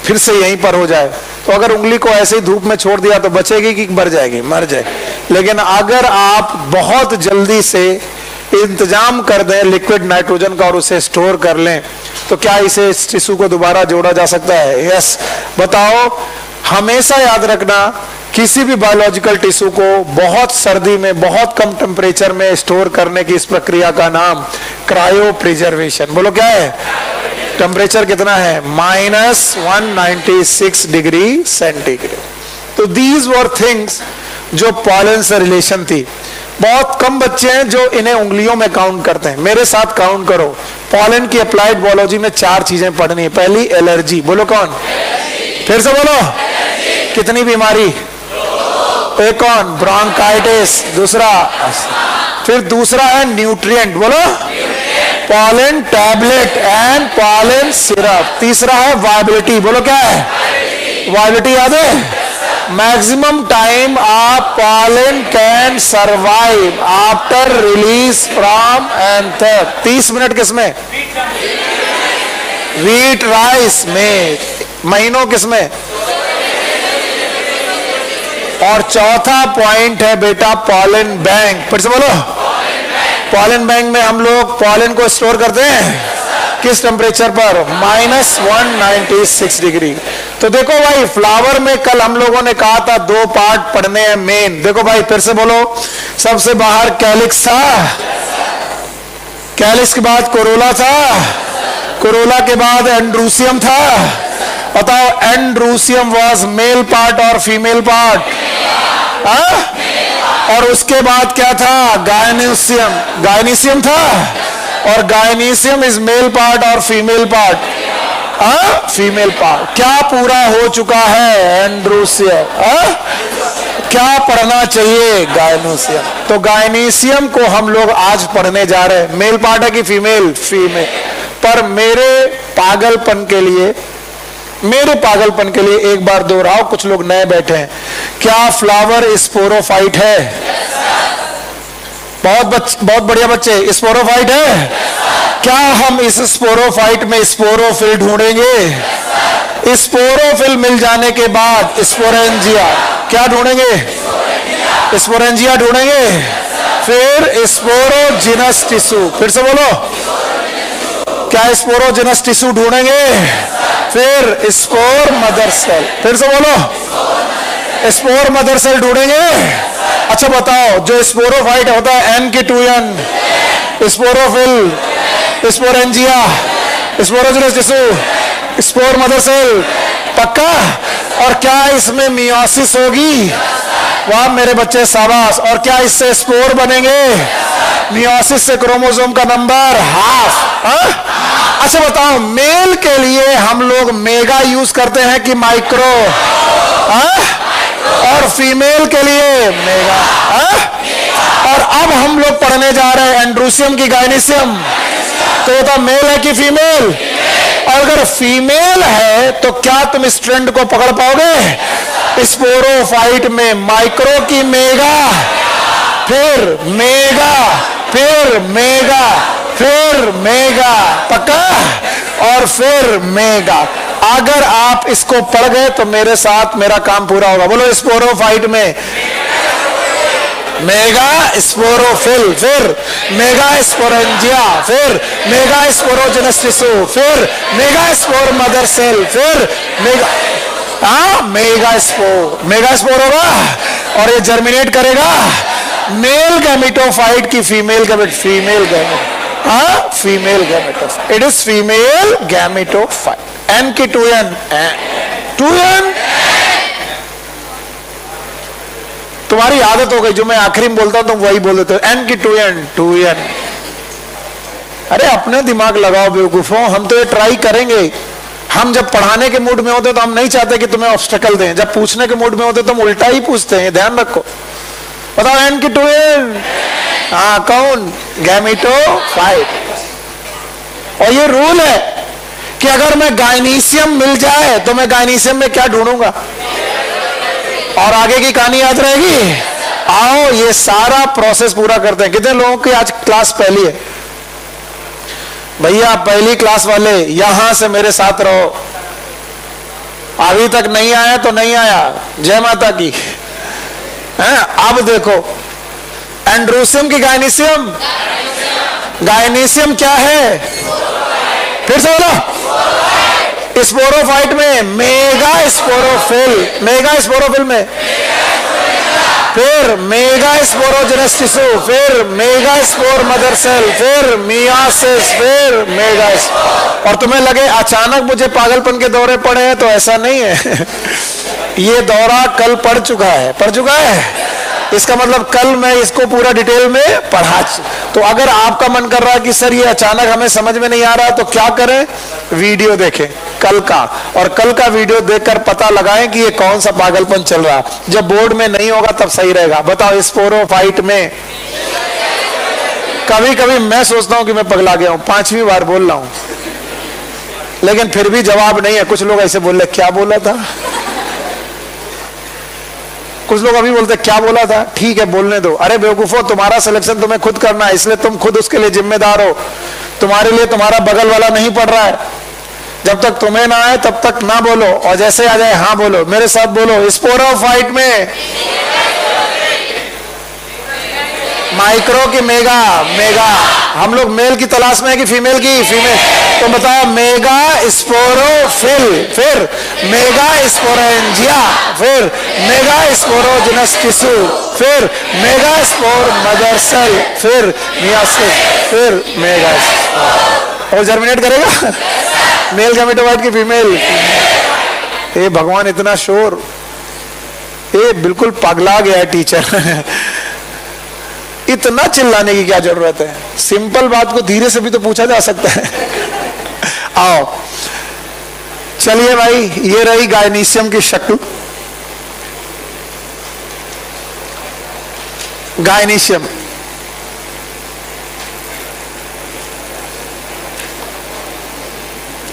फिर से यहीं पर हो जाए, तो अगर उंगली को ऐसे ही धूप में छोड़ दिया तो बचेगी कि मर जाएगी? मर जाएगी। लेकिन अगर आप बहुत जल्दी से इंतजाम कर दें लिक्विड नाइट्रोजन का और उसे स्टोर कर लें तो क्या इसे इस टिश्यू को दोबारा जोड़ा जा सकता है? यस। बताओ, हमेशा याद रखना किसी भी बायोलॉजिकल टिश्यू को बहुत सर्दी में बहुत कम टेम्परेचर में स्टोर करने की इस प्रक्रिया का नाम क्रायो प्रिजर्वेशन। बोलो क्या है? टेम्परेचर कितना है? -196 डिग्री सेंटीग्रेड। तो दीज वर थिंग्स जो पॉलन से रिलेशन थी। बहुत कम बच्चे हैं जो इन्हें उंगलियों में काउंट करते हैं। मेरे साथ काउंट करो। पॉलन की अप्लाइड बायोलॉजी में 4 चीजें पढ़नी है। पहली एलर्जी। बोलो कौन? फिर से बोलो। कितनी बीमारी? एक कौन? ब्रोंकाइटिस। दूसरा, फिर दूसरा है न्यूट्रिएंट। बोलो pollen tablet and pollen syrup. तीसरा है वायबिलिटी। बोलो क्या है? वायबिलिटी याद है? मैक्सिमम टाइम आप pollen can survive after release from anther. 30 minute किसमें? व्हीट राइस में। महीनों किसमें? और चौथा पॉइंट है बेटा पॉलन बैंक। फिर से बोलो। पॉलन बैंक में हम लोग पॉलन को स्टोर करते हैं किस टेम्परेचर पर? -196 डिग्री। तो देखो भाई, फ्लावर में कल हम लोगों ने कहा था 2 पार्ट पढ़ने हैं मेन। देखो भाई फिर से बोलो। सबसे बाहर कैलिक्स था, कैलिक्स के बाद कोरोला था, कोरोला के बाद एंड्रूसियम था। बताओ एंड्रूसियम वाज मेल पार्ट और फीमेल पार्ट? और उसके बाद क्या था? गायनीसियम। गायनीसियम था। और गायनीसियम इज मेल पार्ट और फीमेल पार्ट? Female part. क्या पूरा हो चुका है? एंड्रूसियम। क्या पढ़ना चाहिए? गायनीसियम। तो गायनीसियम को हम लोग आज पढ़ने जा रहे हैं। मेल पार्ट है कि फीमेल? फीमेल। पर मेरे पागलपन के लिए एक बार दोहराओ, कुछ लोग नए बैठे हैं। क्या फ्लावर स्पोरोफाइट है? बहुत बढ़िया बच्चे, स्पोरोफाइट है। क्या हम इस स्पोरोफाइट में स्पोरोफिल ढूंढेंगे? स्पोरोफिल मिल जाने के बाद स्पोरेंजिया। क्या ढूंढेंगे? स्पोरेंजिया ढूंढेंगे। फिर स्पोरोजिनस टिश्यू। फिर से बोलो। क्या स्पोरोजिनस टिश्यू ढूंढेंगे? फिर स्पोर मदर सेल। फिर से बोलो। स्पोर मदर सेल ढूंढेंगे। अच्छा बताओ, जो स्पोरोफाइट होता है N की 2N, sporophyll, sporangia, sporogenous tissue, spore mother cell. पक्का? और क्या इसमें मियोसिस होगी? वाह मेरे बच्चे शाबाश। और क्या इससे स्पोर बनेंगे? मियोसिस से क्रोमोसोम का नंबर हाफ। अच्छा बताओ, मेल के लिए हम लोग मेगा यूज करते हैं कि माइक्रो? और फीमेल के लिए मेगा। और अब हम लोग पढ़ने जा रहे हैं एंड्रूसियम की गायनीसियम। तो ये मेल है कि फीमेल? और अगर फीमेल है तो क्या तुम इस ट्रेंड को पकड़ पाओगे? स्पोरोफाइट में माइक्रो की मेगा, फिर मेगा, फिर मेगा, फिर मेगा। पक्का? और फिर मेगा। अगर आप इसको पढ़ गए तो मेरे साथ मेरा काम पूरा होगा। बोलो स्पोरोफाइट में मेगा स्पोरोफिल, फिर मेगा स्पोरेंजिया, फिर मेगा स्पोरोजिनस टिश्यू, फिर मेगा स्पोर मदर सेल, फिर मेगा स्पोर होगा। और ये जर्मिनेट करेगा मेल गैमेटोफाइट की female female gametophyte. It is female gametophyte. N की 2N, 2N। तुम्हारी आदत हो गई, जो मैं आखिरी में बोलता हूं तुम वही बोल देते हो। N की 2N, 2N। अरे अपने दिमाग लगाओ बेवकूफों, हम तो ये ट्राई करेंगे। हम जब पढ़ाने के मूड में होते तो हम नहीं चाहते कि तुम्हें ऑब्स्टेकल दें। जब पूछने के मूड में होते तो हम उल्टा ही पूछते हैं। ध्यान रखो। बताओ N की 2N। कौन? गैमेटोफाइट। और ये रूल है कि अगर मैं गायनीसियम मिल जाए तो मैं गायनीसियम में क्या ढूंढूंगा? और आगे की कहानी याद रहेगी। आओ ये सारा प्रोसेस पूरा करते हैं। कितने लोगों की आज क्लास पहली है? भैया पहली क्लास वाले यहां से मेरे साथ रहो। अभी तक नहीं आया तो नहीं आया। जय माता की। अब देखो एंड्रूसियम की गायनीसियम। गायनीसियम क्या है? फिर से बोलो। स्पोरोफाइट में मेगा स्पोरोफिल। मेगा स्पोरोफिल में फिर मेगा स्पोरोजेनस टिश्यू, फिर मेगा स्पोर मदर सेल, फिर मियोसिस, फिर मेगा। और तुम्हें लगे अचानक मुझे पागलपन के दौरे पड़े हैं, तो ऐसा नहीं है। ये दौरा कल पड़ चुका है। इसका मतलब कल मैं इसको पूरा डिटेल में पढ़ा। तो अगर आपका मन कर रहा है कि सर ये अचानक हमें समझ में नहीं आ रहा, तो क्या करें, वीडियो देखें कल का, और कल का वीडियो देखकर पता लगाएं कि ये कौन सा पागलपन चल रहा। जब बोर्ड में नहीं होगा तब सही रहेगा। बताओ, स्पोरोफाइट में कभी कभी मैं सोचता हूं कि मैं पगला गया हूं, 5वीं बार बोल रहा हूं, लेकिन फिर भी जवाब नहीं है। कुछ लोग ऐसे बोल रहे, क्या बोला था? कुछ लोग अभी बोलते क्या बोला था, ठीक है बोलने दो। अरे बेवकूफो, तुम्हारा सिलेक्शन तुम्हें खुद करना है, इसलिए तुम खुद उसके लिए जिम्मेदार हो। तुम्हारे लिए तुम्हारा बगल वाला नहीं पढ़ रहा है। जब तक तुम्हें ना आए तब तक ना बोलो, और जैसे आ जाए हाँ बोलो। मेरे साथ बोलो, स्पोरोफाइट में माइक्रो की मेगा। हम लोग मेल की तलाश में है कि फीमेल की? फीमेल। तो बताओ, मेगा स्पोरोफिल, फिर मेगा स्पोरेंजिया, फिर मेगा स्पोरोजेनस टिश्यू, फिर मेगा स्पोर मदर सेल, फिर मियोसिस, फिर मेगा। और जर्मिनेट करेगा मेल गैमेटोफाइट की फीमेल। ये भगवान, इतना शोर, ये बिल्कुल पगला गया है टीचर। इतना चिल्लाने की क्या जरूरत है? सिंपल बात को धीरे से भी तो पूछा जा सकता है। आओ चलिए भाई, ये रही गायनीशियम की शक्ल। Gynoecium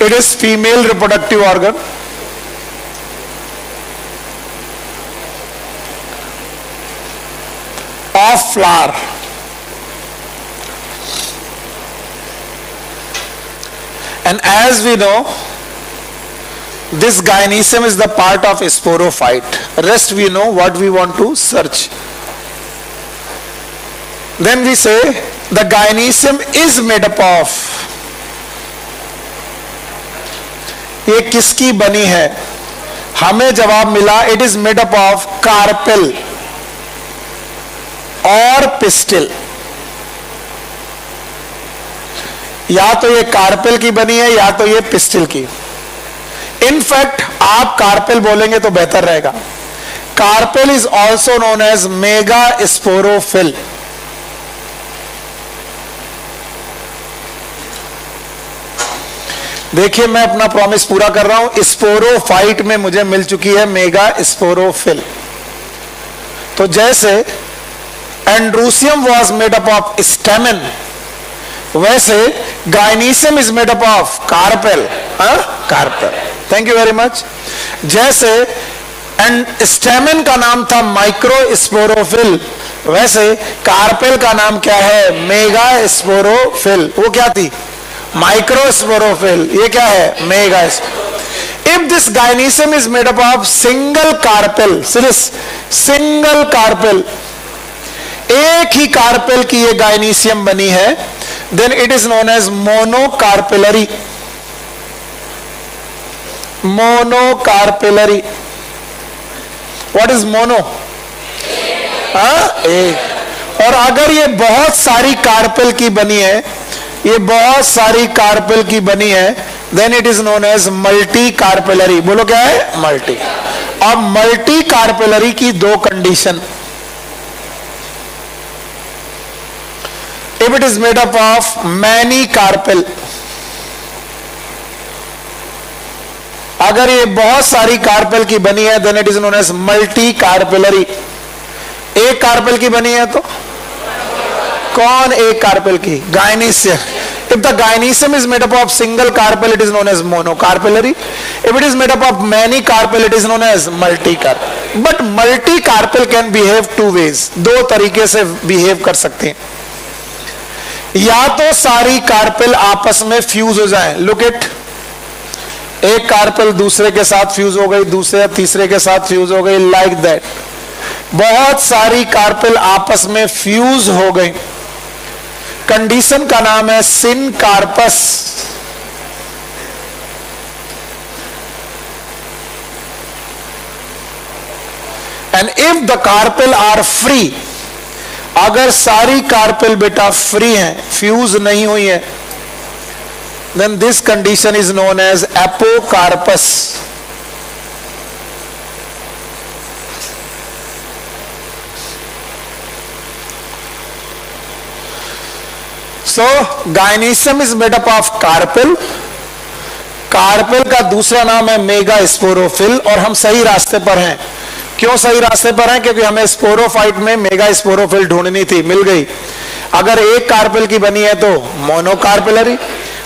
it is female reproductive organ. Of flower. And as we know, this gynoecium is the part of sporophyte. Rest we know what we want to search. Then we say the gynoecium is made up of. ये किसकी बनी है? हमें जवाब मिला, it is made up of carpel और pistil. या तो ये कार्पेल की बनी है या तो ये पिस्टिल की। इनफैक्ट आप कार्पेल बोलेंगे तो बेहतर रहेगा। Carpel is also known as mega sporophyll. देखिए, मैं अपना प्रॉमिस पूरा कर रहा हूं। स्पोरोफाइट में मुझे मिल चुकी है मेगा स्पोरोफिल। तो जैसे androecium was made up of stamen, वैसे gynoecium is made up of carpel. Carpel, thank you very much. जैसे स्टेमन का नाम था माइक्रो स्पोरोफिल, वैसे कार्पेल का नाम क्या है? Mega sporophyll. वो क्या थी? Micro sporophyll. ये क्या है? Mega. If this gynoecium is made up of single carpel, single carpel, एक ही कार्पेल की ये गायनीशियम बनी है, then it is known as monocarpellary. Monocarpellary. What is mono? एक। और अगर ये बहुत सारी कार्पेल की बनी है, ये बहुत सारी कार्पेल की बनी है, then it is known as multi carpellary. बोलो क्या है? मल्टी। अब मल्टी कार्पेलरी की दो condition. If it is made up of many carpel, अगर ये बहुत सारी कार्पेल की बनी है, then it is known as multi carpellary. एक कार्पेल की बनी है तो कौन एक कार्पेल की? गायनीशियम। If the gynoecium is made up of single carpel, it is known as monocarpellary. If it is made up of many carpel, it is known as multicarpel. But multicarpel can behave two ways. दो तरीके से behave कर सकते हैं। या तो सारी carpel आपस में फ्यूज हो जाएं। लुक इट, एक कार्पेल दूसरे के साथ फ्यूज हो गई, दूसरे तीसरे के साथ फ्यूज हो गई, लाइक दैट। बहुत सारी कार्पेल आपस में फ्यूज हो गई। कंडीशन का नाम है syncarpous. And if the carpel are free, अगर सारी कार्पेल बेटा फ्री हैं, फ्यूज नहीं हुई है, then this condition is known as apocarpus. So gynoecium is made up of carpel. Carpel का दूसरा नाम है मेगा स्पोरोफिल, और हम सही रास्ते पर हैं। क्यों सही रास्ते पर हैं? क्योंकि हमें स्पोरोफाइट में मेगा स्पोरोफिल ढूंढनी थी, मिल गई। अगर एक कार्पेल की बनी है तो मोनोकार्पेलरी,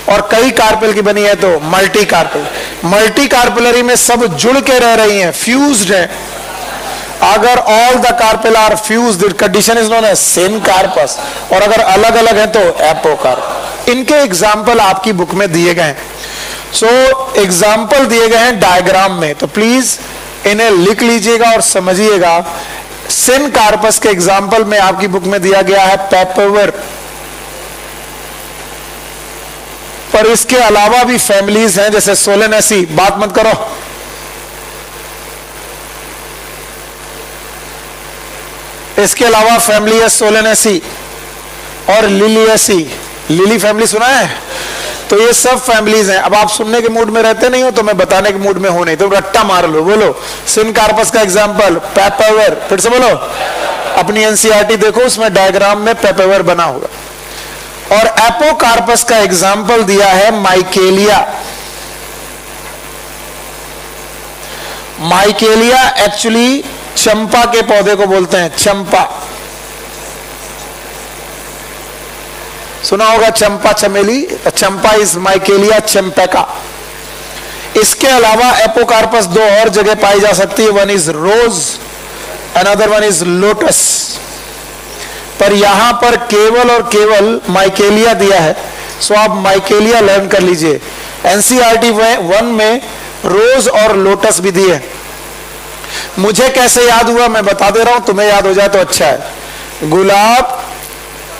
और कई कार्पेल की बनी है तो मल्टी कार्पेल। मल्टी कार्पेलरी में सब जुड़ के रह रही हैं, फ्यूज्ड है। अगर all the carpel are fused, condition is known as syncarpous, और अगर अलग अलग है तो एपोकार्प। इनके एग्जाम्पल आपकी बुक में दिए गए हैं। सो एग्जाम्पल दिए गए हैं डायग्राम में, तो प्लीज इन्हें लिख लीजिएगा और समझिएगा। सिनकार्पस के एग्जाम्पल में आपकी बुक में दिया गया है पेपरवर, पर इसके अलावा भी फैमिलीज हैं, जैसे सोलेनेसी। बात मत करो, इसके अलावा फैमिली है सोलेनेसी और लिलियसी। लिली फैमिली सुना है? तो ये सब फैमिलीज हैं। अब आप सुनने के मूड में रहते नहीं हो तो मैं बताने के मूड में हूं नहीं, तो रट्टा मार लो। बोलो सिनकार्पस का एग्जाम्पल पेपरवर, फिर से बोलो। अपनी एनसीईआरटी देखो, उसमें डायग्राम में पेपरवर बना होगा। और एपोकार्पस का एग्जाम्पल दिया है माइकेलिया। माइकेलिया एक्चुअली चंपा के पौधे को बोलते हैं, चंपा। सुना होगा चंपा चमेली, चंपा इज माइकेलिया चंपेका। इसके अलावा एपोकार्पस दो और जगह पाई जा सकती है, one is rose, another one is lotus. पर यहां पर केवल और केवल माइकेलिया दिया है, सो आप माइकेलिया लर्न कर लीजिए। एनसीईआरटी 1 में रोज और लोटस भी दिए। मुझे कैसे याद हुआ मैं बता दे रहा हूं, तुम्हें याद हो जाए तो अच्छा है। गुलाब,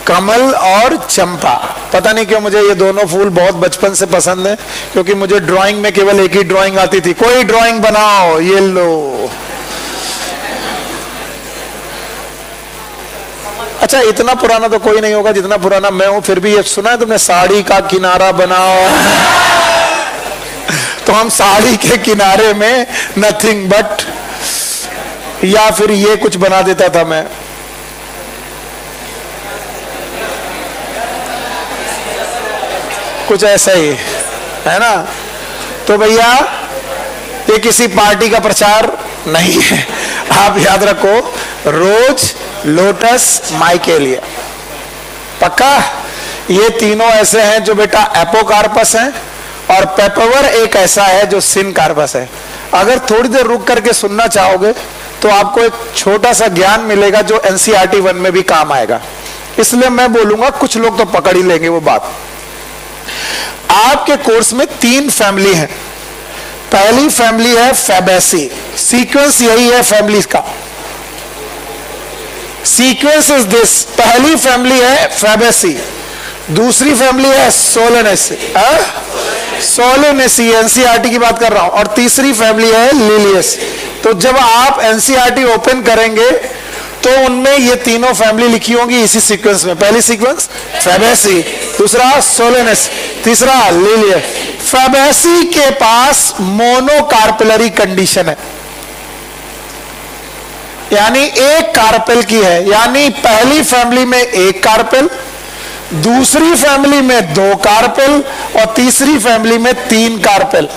कमल और चंपा। पता नहीं क्यों मुझे ये दोनों फूल बहुत बचपन से पसंद है, क्योंकि मुझे ड्राइंग में केवल एक ही ड्राइंग आती थी, कोई ड्राइंग बनाओ, ये लो। अच्छा, इतना पुराना तो कोई नहीं होगा जितना पुराना मैं हूं, फिर भी ये सुना है तुमने, साड़ी का किनारा बनाओ। तो हम साड़ी के किनारे में नथिंग बट, या फिर ये कुछ बना देता था मैं। कुछ ऐसा ही है ना। तो भैया ये किसी पार्टी का प्रचार नहीं है, आप याद रखो, रोज, लोटस, माइकेलिया। पक्का? ये तीनों ऐसे हैं जो बेटा एपोकार्पस हैं, और पेपरवर एक ऐसा है जो सिनकार्पस है। अगर थोड़ी देर रुक करके सुनना चाहोगे तो आपको एक छोटा सा ज्ञान मिलेगा जो एनसीईआरटी 1 में भी काम आएगा, इसलिए मैं बोलूंगा, कुछ लोग तो पकड़ ही लेंगे वो बात। आपके कोर्स में 3 फैमिली है। पहली फैमिली है फैबेसी, सीक्वेंस यही है फैमिली का, सीक्वेंस इज दिस। पहली फैमिली है फैबेसी, दूसरी फैमिली है सोलेनेसी, सोलेनेसी एनसीईआरटी की बात कर रहा हूं, और तीसरी फैमिली है लिलियस। तो जब आप एनसीईआरटी ओपन करेंगे तो उनमें ये तीनों फैमिली लिखी होंगी इसी सीक्वेंस में। पहली सीक्वेंस फैबेसी, दूसरा सोलेनेस, तीसरा लिलियस। फैबेसी के पास मोनोकार्पेलरी कंडीशन है, यानी एक कार्पेल की है, यानी पहली फैमिली में एक कार्पेल, दूसरी फैमिली में 2 कार्पेल, और तीसरी फैमिली में 3 कार्पेल।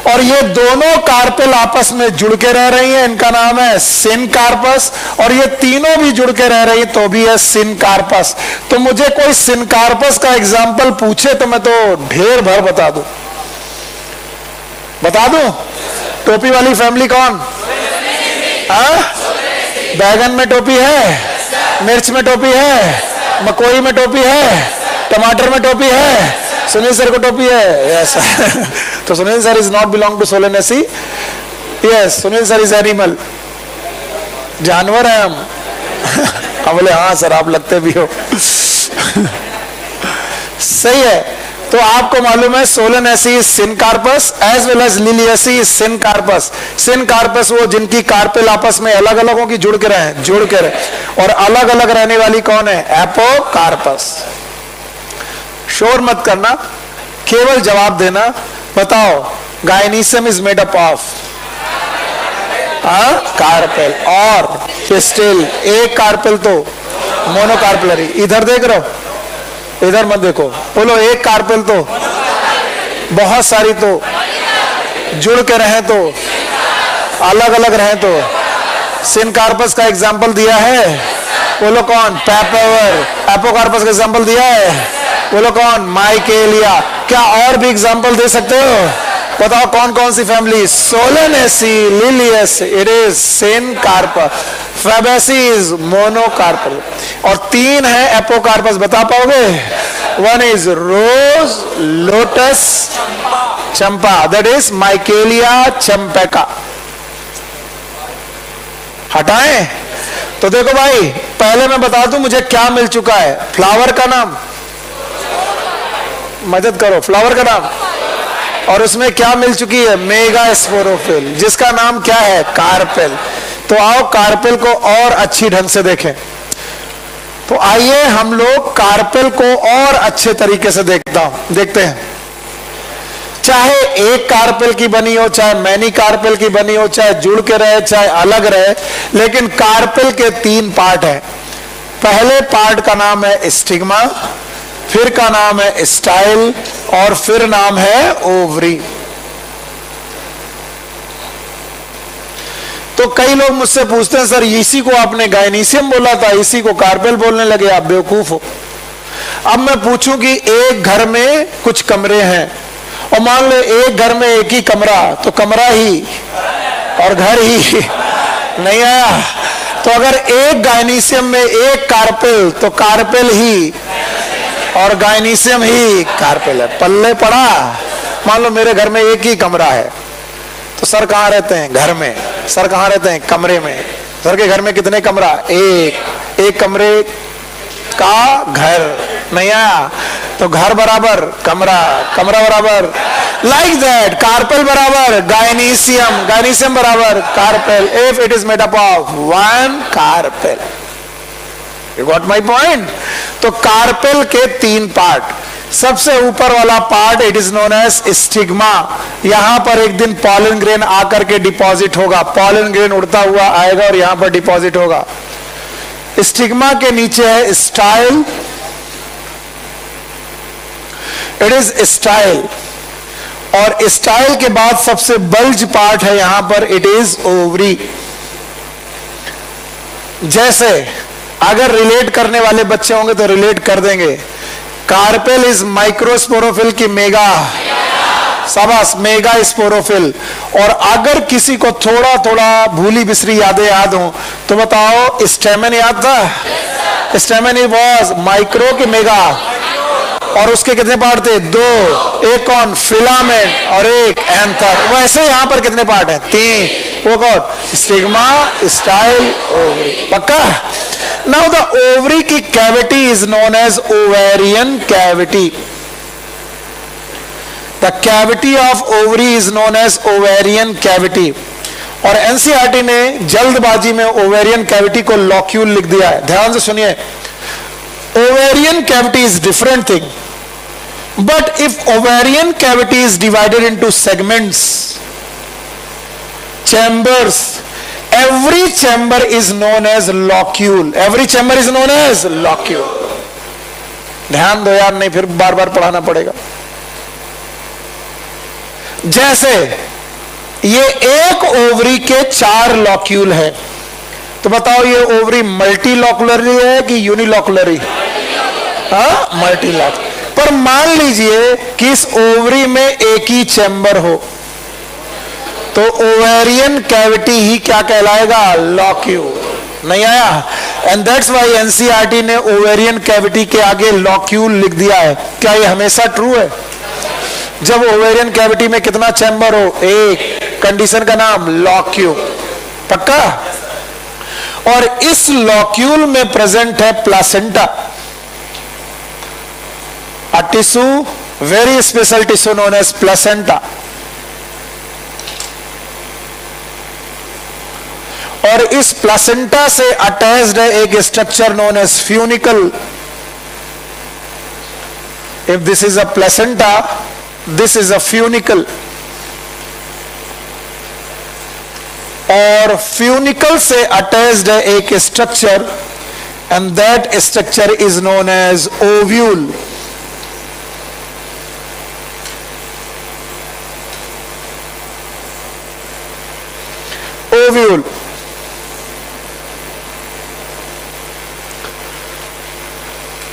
और ये दोनों कार्पेल आपस में जुड़ के रह रही हैं, इनका नाम है सिनकार्पस, और ये तीनों भी जुड़ के रह रही हैं तो भी है सिनकार्पस। तो मुझे कोई सिनकार्पस का एग्जाम्पल पूछे तो मैं तो ढेर भर बता दूं। बता दूं? टोपी वाली फैमिली कौन? बैगन में टोपी है, मिर्च में टोपी है, मकोई में टोपी है, टमाटर में टोपी है, सुनील सर को टोपी है। यस तो Sunil sir is not belong to solanaceae. Yes, Sunil sir is animal, जानवर है हम। अब बोले हाँ सर आप लगते भी हो। सही है। तो आपको मालूम है solanaceae syncarpous as well as liliaceae syncarpous. Syncarpous वो जिनकी कार्पेल आपस में अलग अलग होगी, जुड़ के रहे, और अलग अलग रहने वाली कौन है? एपोकार्पस। शोर मत करना, केवल जवाब देना। बताओ gynoecium is made up of carpel और पिस्टिल। एक कार्पेल तो मोनोकार्पेलरी। इधर देख रहे हो, इधर मत देखो। बोलो एक कार्पेल तो, बहुत सारी तो, जुड़ के रहे तो, अलग अलग रहे तो। सिनकार्पस का एग्जाम्पल दिया है, बोलो कौन? पेपर। एपोकार्पस का एग्जाम्पल दिया है, बोलो कौन? माइकेलिया। क्या और भी एग्जाम्पल दे सकते हो? बताओ कौन कौन सी family? Solanaceae, Liliaceae, it is syncarpous, Fabaceae is monocarpal, और 3 है एपोकार्पस। बता पाओगे? 1 is rose, lotus, champa, that is Michelia champaca. हटाएं तो देखो भाई, पहले मैं बता दूं मुझे क्या मिल चुका है। फ्लावर का नाम, मदद करो, फ्लावर का नाम, और उसमें क्या मिल चुकी है? मेगा स्पोरोफिल, जिसका नाम क्या है? कार्पेल। तो आओ कार्पेल को और अच्छी ढंग से देखें। तो आइए हम लोग कार्पेल को और अच्छे तरीके से देखते हैं। चाहे एक कार्पेल की बनी हो, चाहे मैनी कार्पेल की बनी हो, चाहे जुड़ के रहे, चाहे अलग रहे, लेकिन कार्पेल के 3 पार्ट हैं। पहले पार्ट का नाम है स्टिग्मा, फिर का नाम है स्टाइल, और फिर नाम है ओवरी। तो कई लोग मुझसे पूछते हैं, सर इसी को आपने गायनीसियम बोला था, इसी को कार्पेल बोलने लगे, आप बेवकूफ हो। अब मैं पूछूं कि एक घर में कुछ कमरे हैं, और मान लो एक घर में एक ही कमरा, तो कमरा ही और घर ही नहीं आया। तो अगर एक गायनीसियम में एक कार्पेल, तो कार्पेल ही और गायनीसियम ही कार्पेल है। पल्ले पड़ा। मान लो मेरे घर में एक ही कमरा है, तो सर कहाँ रहते हैं? घर में। सर कहाँ रहते हैं? कमरे में। सर के घर में कितने कमरा? एक कमरे का घर। नहीं आया? तो घर बराबर कमरा, कमरा बराबर, लाइक दैट कार्पेल बराबर गायनीसियम, गायनीसियम बराबर carpel, if it is made up of 1 carpel. You got my point? तो कार्पेल के 3 पार्ट। सबसे ऊपर वाला part it is known as stigma. यहां पर एक दिन पॉलन ग्रेन आकर के डिपॉजिट होगा, पॉलन ग्रेन उड़ता हुआ आएगा और यहां पर डिपॉजिट होगा। स्टिग्मा के नीचे है स्टाइल, इट इज स्टाइल, और स्टाइल के बाद सबसे बल्ज पार्ट है यहां पर, इट इज ओवरी। जैसे अगर रिलेट करने वाले बच्चे होंगे तो रिलेट कर देंगे। कार्पेल इज माइक्रोस्पोरोफिल की मेगा, शाबाश, मेगा स्पोरोफिल। और अगर किसी को थोड़ा थोड़ा भूली बिसरी यादें याद हो तो बताओ, स्टेमन याद था? स्टेमन ही वॉज माइक्रो की मेगा, और उसके कितने पार्ट थे? 2। एक कौन? फिलामेंट, और एक एंथर। वैसे यहां पर कितने पार्ट हैं? 3। वो कौन? Stigma, style, ovary. पक्का? नाउ द ओवरी की cavity is known as ovarian cavity. The cavity of ovary is known as ovarian cavity. और एनसीईआरटी ने जल्दबाजी में ओवेरियन कैविटी को लॉक्यूल लिख दिया है। ध्यान से सुनिए, ovarian cavity is different thing, but if ovarian cavity is divided into segments, chambers, every chamber is known as locule. Every chamber is known as locule. ध्यान दो यार, नहीं फिर बार बार पढ़ाना पड़ेगा। जैसे ये एक ओवरी के 4 लॉक्यूल है, तो बताओ ये ओवरी मल्टी लॉकुलरी है कि यूनिलॉकुलरी? हाँ, मल्टी लॉक। पर मान लीजिए कि इस ओवरी में एक ही चैम्बर हो, तो ओवेरियन कैविटी ही क्या कहलाएगा? लॉक्यूल। नहीं आया? एंड दैट्स व्हाई एनसीईआरटी ने ओवेरियन कैविटी के आगे लॉक्यूल लिख दिया है। क्या ये हमेशा ट्रू है? जब ओवेरियन कैविटी में कितना चैम्बर हो? एक। कंडीशन का नाम लॉक्यूल। पक्का? और इस लॉक्यूल में प्रेजेंट है placenta, a tissue very special tissue known as placenta. और इस प्लेसेंटा से अटैच्ड है एक structure known as funicle. If this is a placenta, this is a funicle. और फ्यूनिकल से अटैच्ड है एक structure, and that structure is known as ovule. Ovule.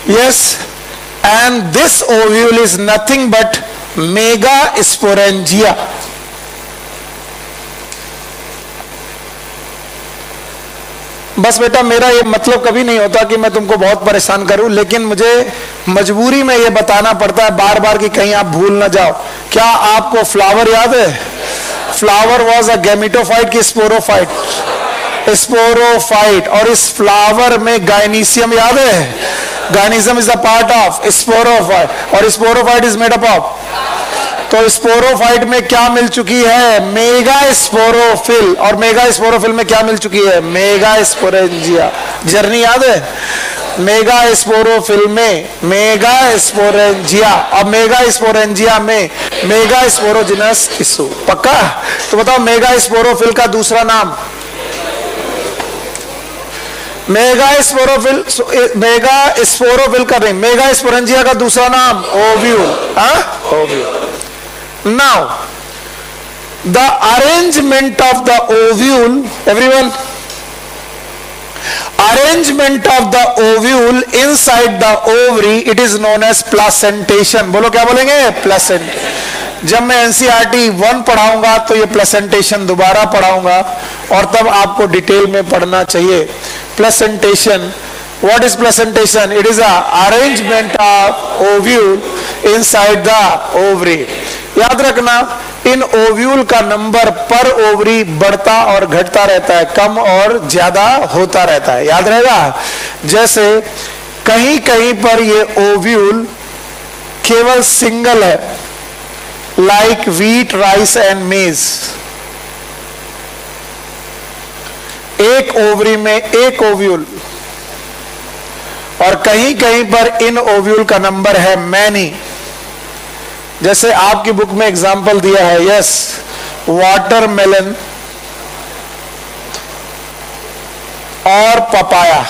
Yes, and this ovule is nothing but megasporangia. बस बेटा, मेरा ये मतलब कभी नहीं होता कि मैं तुमको बहुत परेशान करूं, लेकिन मुझे मजबूरी में ये बताना पड़ता है बार बार कि कहीं आप भूल ना जाओ। क्या आपको फ्लावर याद है? फ्लावर वॉज अ गैमेटोफाइट की स्पोरोफाइट? स्पोरोफाइट। और इस फ्लावर में गाइनीशियम याद है? Gynoecium is a part of sporophyte, और sporophyte is made up of. तो स्पोरोफाइट में क्या मिल चुकी है? Mega sporophyll. और मेगा स्पोरोफिल में क्या मिल चुकी है? Mega sporangia. जर्नी याद है? मेगा स्पोरोफिल में मेगा स्पोरेंजिया, और मेगा स्पोरेंजिया में मेगा स्पोरोजिनस टिश्यू। पक्का? तो बताओ मेगा स्पोरोफिल का दूसरा नाम? Mega sporophyll. मेगा स्पोरोफिल का नहीं, मेगा स्पोरेंजिया का दूसरा नाम ovule. Ovule. Now, the arrangement of the ovule, everyone, arrangement of the ovule inside the ovary, it is known as placentation. बोलो क्या बोलेंगे? प्लेसेंट। जब मैं एनसीईआरटी 1 पढ़ाऊंगा तो ये प्लेसेंटेशन दोबारा पढ़ाऊंगा, और तब आपको डिटेल में पढ़ना चाहिए। Placentation, what is placentation? It is a arrangement of ovule inside the ovary. याद रखना, इन ओव्यूल का नंबर पर ओवरी बढ़ता और घटता रहता है, कम और ज्यादा होता रहता है। याद रहेगा? जैसे कहीं कहीं पर ये ओव्यूल केवल सिंगल है, लाइक व्हीट, राइस एंड मेज। एक ओवरी में एक ओव्यूल। और कहीं कहीं पर इन ओव्यूल का नंबर है मैनी। जैसे आपकी बुक में एग्जाम्पल दिया है, यस, वाटरमेलन और पपाया।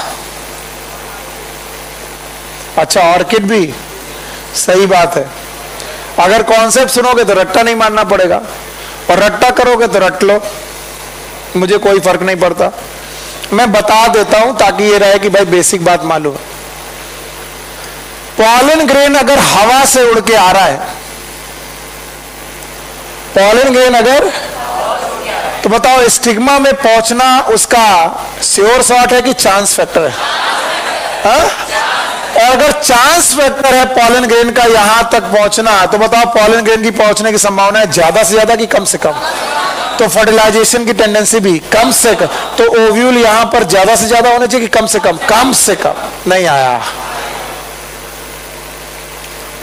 अच्छा, ऑर्किड भी, सही बात है। अगर कॉन्सेप्ट सुनोगे तो रट्टा नहीं मारना पड़ेगा, और रट्टा करोगे तो रट लो, मुझे कोई फर्क नहीं पड़ता। मैं बता देता हूं ताकि ये रहे कि भाई बेसिक बात मालूम है। पॉलन ग्रेन अगर हवा से उड़ के आ रहा है, पॉलन ग्रेन अगर, तो बताओ स्टिग्मा में पहुंचना उसका श्योर शॉट है कि चांस फैक्टर है? और अगर चांस फैक्टर है पॉलन ग्रेन का यहां तक पहुंचना, तो बताओ पॉलन ग्रेन की पहुंचने की संभावना है ज्यादा से ज्यादा कि कम से कम? तो फर्टिलाइजेशन की टेंडेंसी भी कम से कम। तो ओव्यूल यहां पर ज्यादा से ज्यादा होने चाहिए कि कम से कम? कम से कम। नहीं आया,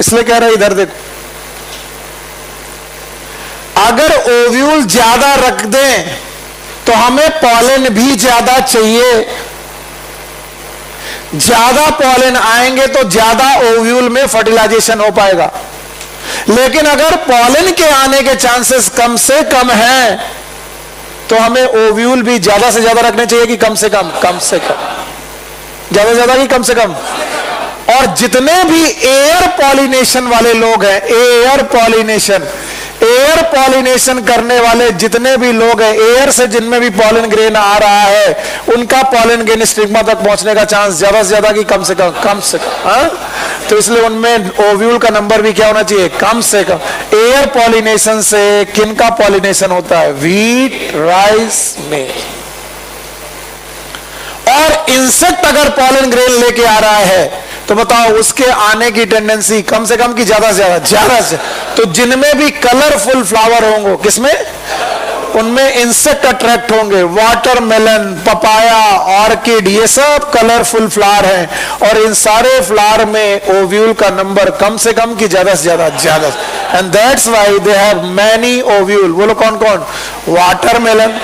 इसलिए कह रहे इधर देखो, अगर ओव्यूल ज्यादा रख दें तो हमें पॉलन भी ज्यादा चाहिए। ज्यादा पॉलन आएंगे तो ज्यादा ओव्यूल में फर्टिलाइजेशन हो पाएगा। लेकिन अगर पॉलन के आने के चांसेस कम से कम हैं, तो हमें ओव्यूल भी ज्यादा से ज्यादा रखने चाहिए कि कम से कम? कम से कम। ज्यादा से ज्यादा कि कम से कम? और जितने भी एयर पॉलिनेशन वाले लोग हैं, एयर पॉलिनेशन करने वाले जितने भी लोग हैं, एयर से जिनमें भी पॉलन ग्रेन आ रहा है, उनका पॉलन ग्रेन स्टिग्मा तक पहुंचने का चांस ज्यादा से ज्यादा कि कम से कम? कम से कम। हाँ? तो इसलिए उनमें ओव्यूल का नंबर भी क्या होना चाहिए? कम से कम। एयर पॉलिनेशन से किनका पॉलिनेशन होता है? व्हीट, राइस, में। और इंसेक्ट अगर पॉलन ग्रेन लेके आ रहा है, तो बताओ उसके आने की टेंडेंसी कम से कम कि ज्यादा से ज्यादा? ज्यादा से। तो जिनमें भी कलरफुल फ्लावर होंगे, किसमें? उनमें इंसेक्ट अट्रैक्ट होंगे। वाटरमेलन, पपाया, ऑर्किड, ये सब कलरफुल फ्लावर हैं और इन सारे फ्लावर में ओव्यूल का नंबर कम से कम की ज्यादा से ज्यादा। And that's why they have many ovule. बोलो कौन कौन? Watermelon,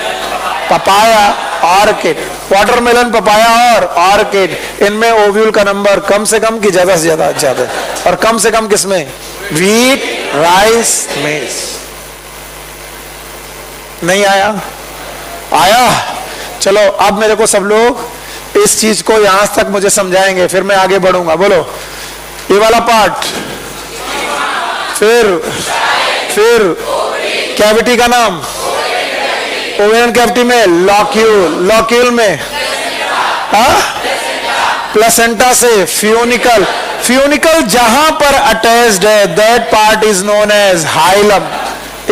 papaya, orchid. Watermelon, papaya और ऑर्किड, इनमें ओव्यूल का नंबर कम से कम की ज्यादा से ज्यादा। और कम से कम किसमें? व्हीट, राइस, मेज। नहीं आया? आया? चलो अब मेरे को सब लोग इस चीज को यहां तक मुझे समझाएंगे, फिर मैं आगे बढ़ूंगा। बोलो ये वाला पार्ट, फिर कैविटी का नाम, ओवेरियन कैविटी में लॉक्यूल, लॉक्यूल में प्लेसेंटा से फ्यूनिकल, फ्यूनिकल जहां पर अटैच्ड है that part is known as hilum.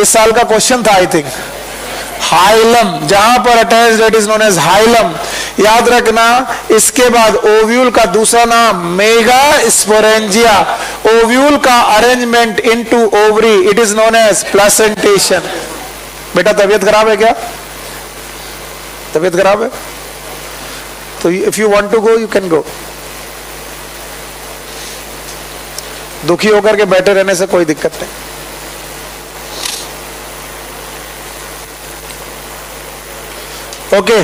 इस साल का क्वेश्चन था आई थिंक, हाइलम, जहां पर attached that is known as hilum. याद रखना। इसके बाद ओव्यूल का दूसरा नाम मेगा स्पोरेंजिया। ओव्यूल का arrangement into ovary it is known as placentation. बेटा तबीयत खराब है क्या? तबीयत खराब है तो if you want to go you can go. दुखी होकर के बैठे रहने से कोई दिक्कत नहीं। ओके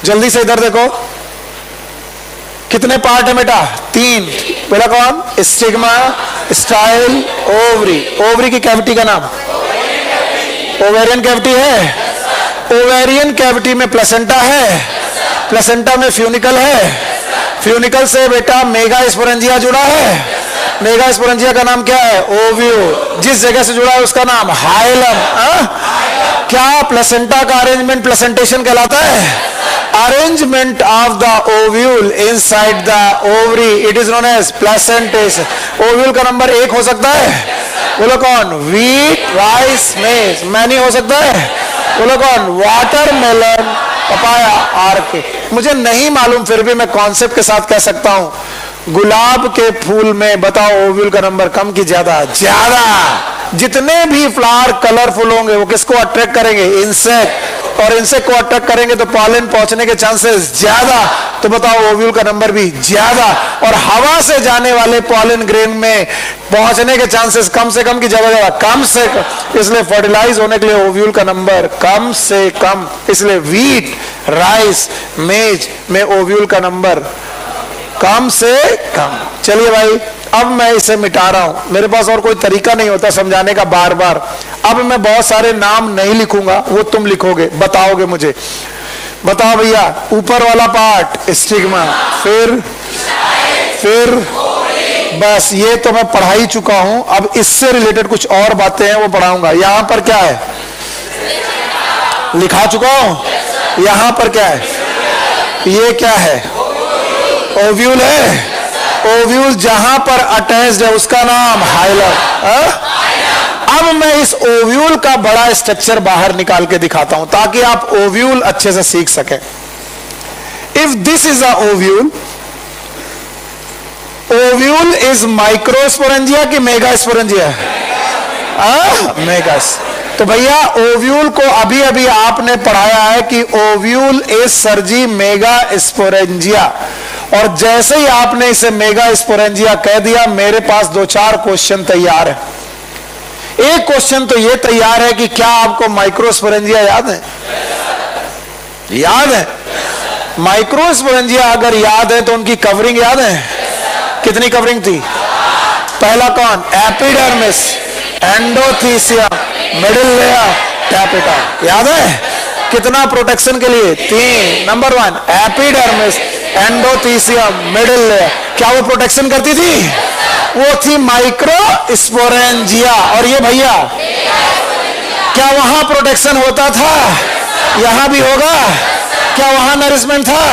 जल्दी से इधर देखो, कितने पार्ट है बेटा? 3। पहला कौन? Stigma, style, ovary. ओवरी की कैविटी का नाम ओवेरियन कैविटी है। ओवेरियन कैविटी में प्लेसेंटा है, प्लेसेंटा में फ्यूनिकल है, फ्यूनिकल से बेटा मेगा स्पोरेंजिया जुड़ा है। मेगा स्पोरेंजिया का नाम क्या है? ओव्यूल। जिस जगह से जुड़ा है उसका नाम हाइलम। क्या प्लेसेंटा का अरेंजमेंट प्लेसेंटेशन कहलाता है? Arrangement of the ovule inside the ovary it is known as placentation. Ovule का नंबर 1 हो सकता है। बोलो कौन? व्हीट, राइस, मेज। मैनी हो सकता है। बोलो कौन? Watermelon, papaya, orchid. मुझे नहीं मालूम फिर भी मैं कॉन्सेप्ट के साथ कह सकता हूं। गुलाब के फूल में बताओ ओव्यूल का नंबर कम की ज्यादा? ज्यादा। जितने भी फ्लावर कलरफुल होंगे वो किसको अट्रैक्ट करेंगे? इंसेक्ट। और इंसेक्ट को अट्रैक्ट करेंगे तो पॉलन पहुंचने के चांसेस ज्यादा। तो बताओ ओव्यूल का नंबर भी ज्यादा। और हवा से जाने वाले पॉलन ग्रेन में पहुंचने के चांसेस कम से कम की ज्यादा, कम से कम। इसलिए फर्टिलाइज होने के लिए ओव्यूल का नंबर कम से कम। इसलिए व्हीट, राइस, मेज में ओव्यूल का नंबर कम से कम। चलिए भाई अब मैं इसे मिटा रहा हूं, मेरे पास और कोई तरीका नहीं होता समझाने का बार बार। अब मैं बहुत सारे नाम नहीं लिखूंगा, वो तुम लिखोगे, बताओगे मुझे। बताओ भैया, ऊपर वाला पार्ट स्टिग्मा, फिर बस ये तो मैं पढ़ा ही चुका हूं। अब इससे रिलेटेड कुछ और बातें हैं वो पढ़ाऊंगा। यहां पर क्या है? लिखा चुका हूं। यहां पर क्या है? ये क्या है? ओव्यूल है। ओव्यूल जहां पर अटैच्ड है उसका नाम हाइलम। अब मैं इस ओव्यूल का बड़ा स्ट्रक्चर बाहर निकाल के दिखाता हूं ताकि आप ओव्यूल अच्छे से सीख सकें। If this is a ovule, ovule is microsporangia कि मेगा स्पोरेंजिया? मेगा। तो भैया ओव्यूल को अभी अभी आपने पढ़ाया है कि ओव्यूल इज सर्जी मेगा स्पोरेंजिया। और जैसे ही आपने इसे मेगा स्पोरेंजिया कह दिया, मेरे पास 2-4 क्वेश्चन तैयार है। एक क्वेश्चन तो यह तैयार है कि क्या आपको माइक्रोस्पोरेंजिया याद है? याद है? माइक्रोस्पोरेंजिया अगर याद है तो उनकी कवरिंग याद है? कितनी कवरिंग थी? पहला कौन? Epidermis, endothecium, middle layer, tapeta. याद है? कितना प्रोटेक्शन के लिए? 3। Number 1 epidermis, endothecium, middle layer. क्या वो प्रोटेक्शन करती थी? वो थी माइक्रोस्पोरेंजिया। और ये भैया क्या वहां प्रोटेक्शन होता था? यहां भी होगा? क्या वहां नरिशमेंट था?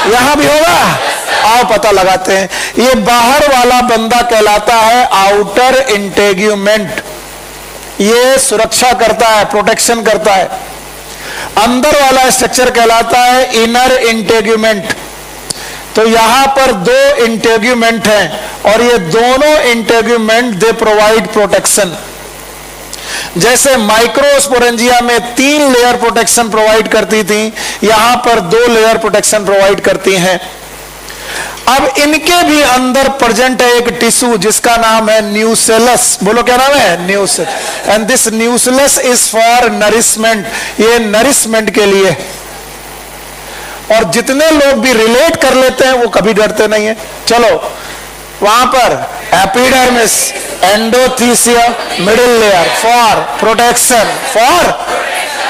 यहां भी होगा? आओ पता लगाते हैं। ये बाहर वाला बंदा कहलाता है आउटर इंटेग्यूमेंट। ये सुरक्षा करता है, प्रोटेक्शन करता है। अंदर वाला स्ट्रक्चर कहलाता है इनर इंटेग्यूमेंट। तो यहां पर 2 इंटेग्यूमेंट हैं और ये दोनों इंटेग्यूमेंट दे प्रोवाइड प्रोटेक्शन। जैसे माइक्रोस्पोरेंजिया में 3 लेयर प्रोटेक्शन प्रोवाइड करती थी, यहां पर 2 लेयर प्रोटेक्शन प्रोवाइड करती हैं। अब इनके भी अंदर प्रेजेंट है एक टिश्यू जिसका नाम है न्यूसेलस। बोलो क्या नाम है? Nucellus. And this nucellus is for nourishment, ये नरिशमेंट के लिए। और जितने लोग भी रिलेट कर लेते हैं वो कभी डरते नहीं है। चलो वहां पर epidermis, endothecia, middle layer for protection, for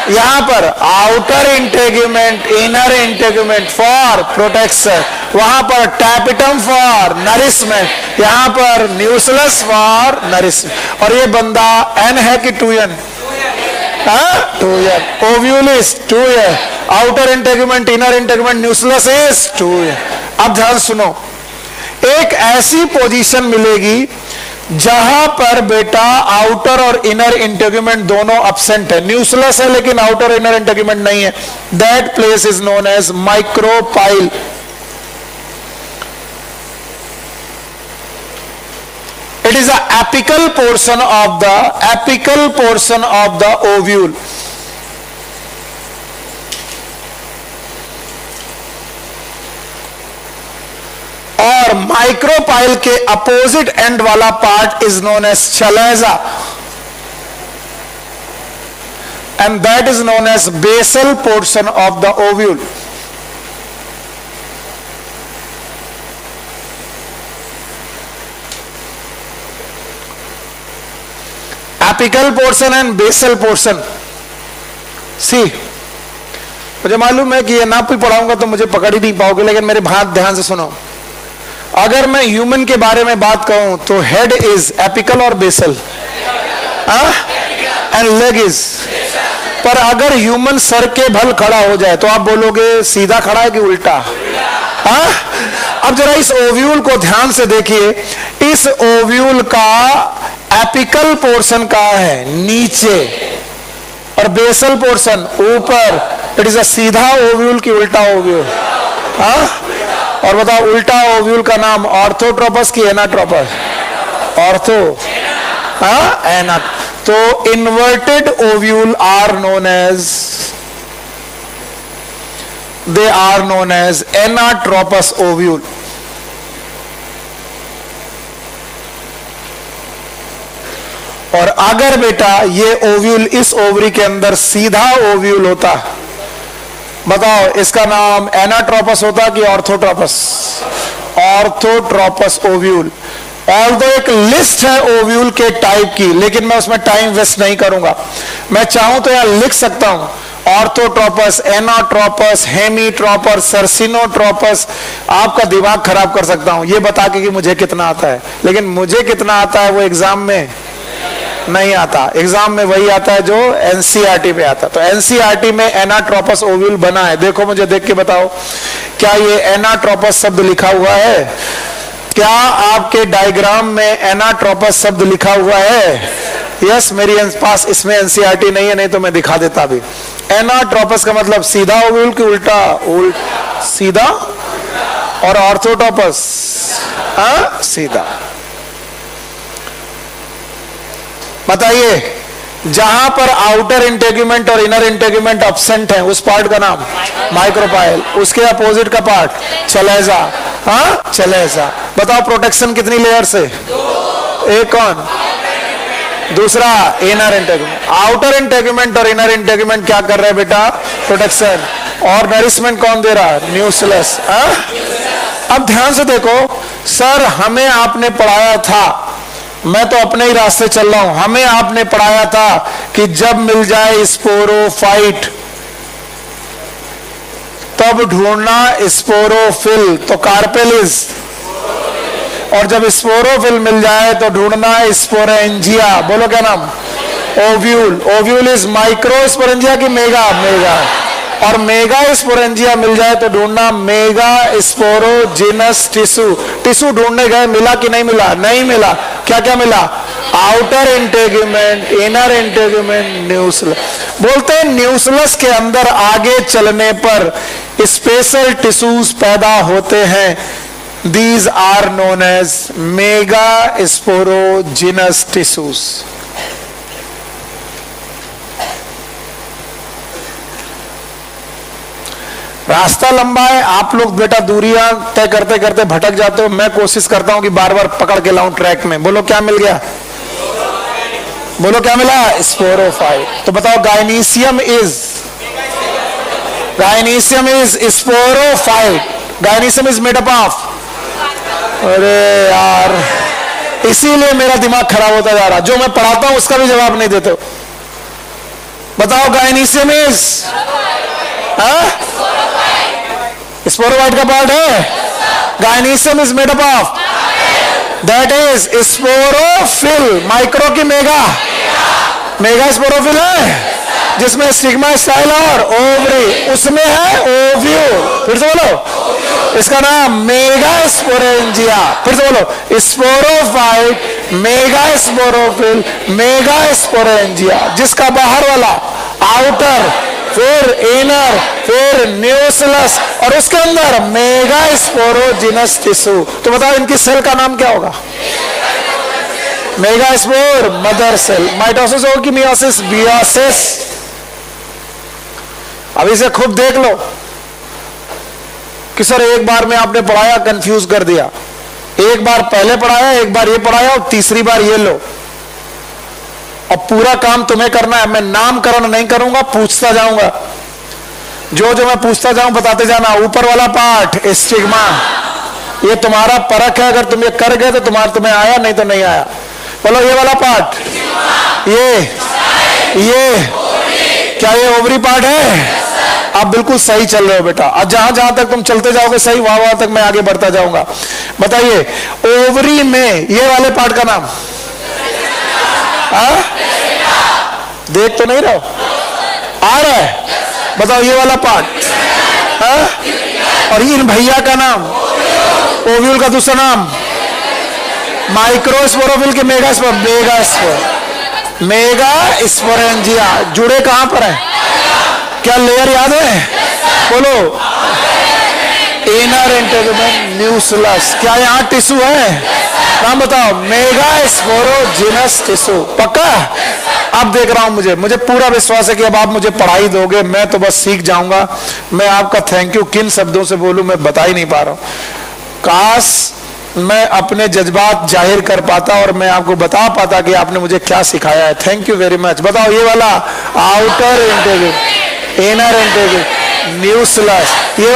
यहां पर outer integument, inner integument for protection, वहां पर टैपिटम फॉर नरिशमेंट, यहां पर न्यूसेलस फॉर नरिशमेंट। और ये बंदा एन है कि 2n? 2n। Ovule is 2n, outer integument, inner integument, nucellus is 2n। अब ध्यान सुनो, एक ऐसी पोजीशन मिलेगी जहां पर बेटा आउटर और इनर इंटेगुमेंट दोनों अब्सेंट है, न्यूसेलस है लेकिन आउटर इनर इंटेगुमेंट नहीं है। That place is known as micropyle. It is the apical portion of the ovule. और माइक्रोपाइल के अपोजिट एंड वाला part is known as chalaza, and that is known as basal portion of the ovule. Apical portion and basal portion. See, मुझे मालूम है कि ये ना भी पढ़ाऊंगा तो मुझे पकड़ ही नहीं पाओगे, लेकिन मेरे बात ध्यान से सुनो। अगर मैं ह्यूमन के बारे में बात कहूं तो हेड इज एपिकल और बेसल, एंड लेग इज। पर अगर ह्यूमन सर के भल खड़ा हो जाए तो आप बोलोगे सीधा खड़ा है कि उल्टा? अब जरा इस ओव्यूल को ध्यान से देखिए। इस ओव्यूल का एपिकल पोर्शन कहां है? नीचे, और बेसल पोर्शन ऊपर। इट इज अ सीधा ओव्यूल की उल्टा ओव्यूल? और बताओ उल्टा ओव्यूल का नाम ऑर्थोट्रोपस की एनाट्रोपस? Ortho, ana. तो inverted ovule are known as, they are known as anatropous ovule. और अगर बेटा ये ओव्यूल इस ओवरी के अंदर सीधा ओव्यूल होता, बताओ इसका नाम एनाट्रोपस होता कि ऑर्थोट्रोपस? Orthotropous ovule. ऑल्दो एक लिस्ट है ओव्यूल के टाइप की, लेकिन मैं उसमें टाइम वेस्ट नहीं करूंगा। मैं चाहूं तो यहां लिख सकता हूं ऑर्थोट्रोपस, एनाट्रोपस, हेमीट्रोपस, सर्सिनोट्रोपस। आपका दिमाग खराब कर सकता हूं ये बता के कि मुझे कितना आता है, लेकिन मुझे कितना आता है वो एग्जाम में नहीं आता। एग्जाम में वही आता है जो एनसीईआरटी में आता। तो एनसीईआरटी में एनाट्रोपस ओव्यूल बना है। देखो मुझे देख के बताओ, क्या ये एनाट्रोपस शब्द लिखा हुआ है? क्या आपके डायग्राम में एनाट्रोपस शब्द लिखा हुआ है? यस, मेरी पास इसमें एनसीईआरटी नहीं है, नहीं तो मैं दिखा देता भी। एनाट्रोपस का मतलब सीधा ओव्यूल की उल्टा? सीधा। और ऑर्थोट्रोपस सीधा। बताइए, जहां पर आउटर इंटेगुमेंट और इनर इंटेगुमेंट अब्सेंट है उस पार्ट का नाम माइक्रोपाइल, उसके अपोजिट का पार्ट चलेजा। चलेजा। बताओ प्रोटेक्शन कितनी लेयर से? एक कौन? दूसरा इनर इंटेगुमेंट। आउटर इंटेगुमेंट और इनर इंटेगुमेंट क्या कर रहे हैं बेटा? प्रोटेक्शन। और नरिशमेंट कौन दे रहा है? न्यूसेलस। अब ध्यान से देखो, सर हमें आपने पढ़ाया था, मैं तो अपने ही रास्ते चल रहा हूं, हमें आपने पढ़ाया था कि जब मिल जाए स्पोरोफाइट तब ढूंढना स्पोरोफिल, तो कार्पेलिस। और जब स्पोरोफिल मिल जाए तो ढूंढना स्पोरेंजिया। बोलो क्या नाम? Ovule. Ovule is micro sporangia की मेगा? मेगा। और मेगा स्पोरेंजिया मिल जाए तो ढूंढना मेगा स्पोरोजिनस टिश्यू। टिश्यू ढूंढने गए, मिला कि नहीं मिला? नहीं मिला। क्या क्या मिला? Outer integument, inner integument, nucellus. बोलते हैं न्यूसेलस के अंदर आगे चलने पर स्पेशल टिश्यूज पैदा होते हैं। These are known as mega sporogenous tissues. रास्ता लंबा है, आप लोग बेटा दूरियां तय करते करते भटक जाते हो, मैं कोशिश करता हूं कि बार बार पकड़ के लाऊं ट्रैक में। बोलो क्या मिल गया, बोलो क्या मिला, स्पोरोफाइट। तो बताओ gynoecium is sporophyte, gynoecium is made up of. अरे यार, इसीलिए मेरा दिमाग खराब होता जा रहा, जो मैं पढ़ाता हूं उसका भी जवाब नहीं देते हो। बताओ गायनीशियम इज स्पोरोफाइट का पार्ट है। Gynoecium is made up of, that is sporophyll. Micro की मेगा, मेगा स्पोरोफिल है जिसमें स्टिग्मा, स्टाइल और ओवरी, उसमें है ओव्यूल। फिर से बोलो, इसका नाम मेगा स्पोरेंजिया। फिर से बोलो, sporophyte, mega sporophyll, mega sporangia, जिसका बाहर वाला आउटर, फिर इनर, फिर न्यूक्लियस और उसके अंदर मेगा स्पोरोजिनस टिश्यू। तो बताओ इनकी सेल का नाम क्या होगा? Mega spore, mother cell. Mitosis होगी, मियोसिस, बियोसिस। अब इसे खूब देख लो कि सर एक बार में आपने पढ़ाया, कंफ्यूज कर दिया। एक बार पहले पढ़ाया, एक बार ये पढ़ाया और तीसरी बार ये लो। अब पूरा काम तुम्हें करना है, मैं नामकरण नहीं करूंगा, पूछता जाऊंगा। जो जो मैं पूछता जाऊं बताते जाना। ऊपर वाला पार्ट स्टिग्मा, ये तुम्हारा परख है, अगर तुम ये कर गए तो तुम्हें आया, नहीं तो नहीं आया। बोलो ये वाला पार्ट, ये क्या ये ओवरी पार्ट है? आप बिल्कुल सही चल रहे हो बेटा। और जहां जहां तक तुम चलते जाओगे सही, वहां तक मैं आगे बढ़ता जाऊंगा। बताइए ओवरी में ये वाले पार्ट का नाम, देख तो नहीं रहो, आ रहा है? बताओ ये वाला पार्ट, और इन भैया का नाम, ओव्यूल का दूसरा नाम माइक्रोस्पोरोफिल के मेगा स्पोरेंजिया। जुड़े कहां पर है? क्या लेयर याद है? बोलो, इनर इंटेगुमेंट, न्यूक्लियस। क्या यहां टिश्यू है? नाम बताओ, मेगा स्पोरोजिनस टिश्यू। पक्का? अब देख रहा हूं, मुझे पूरा विश्वास है कि अब आप मुझे पढ़ाई दोगे, मैं तो बस सीख जाऊंगा। मैं आपका थैंक यू किन शब्दों से बोलूं मैं बता ही नहीं पा रहा हूं। काश मैं अपने जज्बात जाहिर कर पाता और मैं आपको बता पाता कि आपने मुझे क्या सिखाया है। Thank you very much. बताओ ये वाला outer integrity, inner integrity, nucleus, ये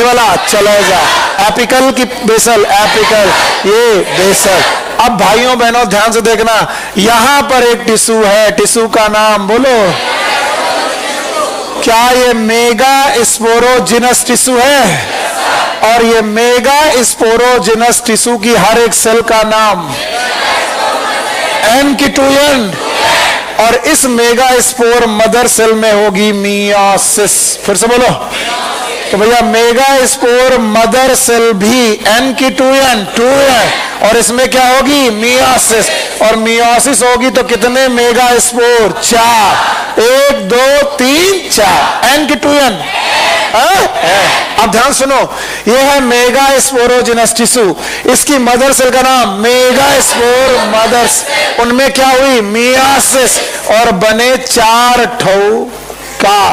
वाला चला जा, एपिकल की बेसल, एपिकल, ये बेसल। अब भाइयों बहनों ध्यान से देखना, यहां पर एक टिश्यू है, टिश्यू का नाम बोलो। क्या ये मेगा स्पोरोजिनस टिश्यू है? और ये मेगा स्पोरोजिनस टिश्यू की हर एक सेल का नाम N की 2N, और इस मेगा स्पोर मदर सेल में होगी मियोसिस। फिर से बोलो। तो भैया मेगा स्पोर मदर सेल भी N की 2N, 2 है, और इसमें क्या होगी? मियोसिस। और मियोसिस होगी तो कितने मेगा स्पोर? 4। 1 2 3 4, N की 2N। अब ध्यान सुनो, ये है मेगा स्पोरोजिनस टिश्यू, इसकी मदर सेल का नाम मेगा स्पोर मदर्स। उनमें क्या हुई? मियोसिस, और बने 4 ठो का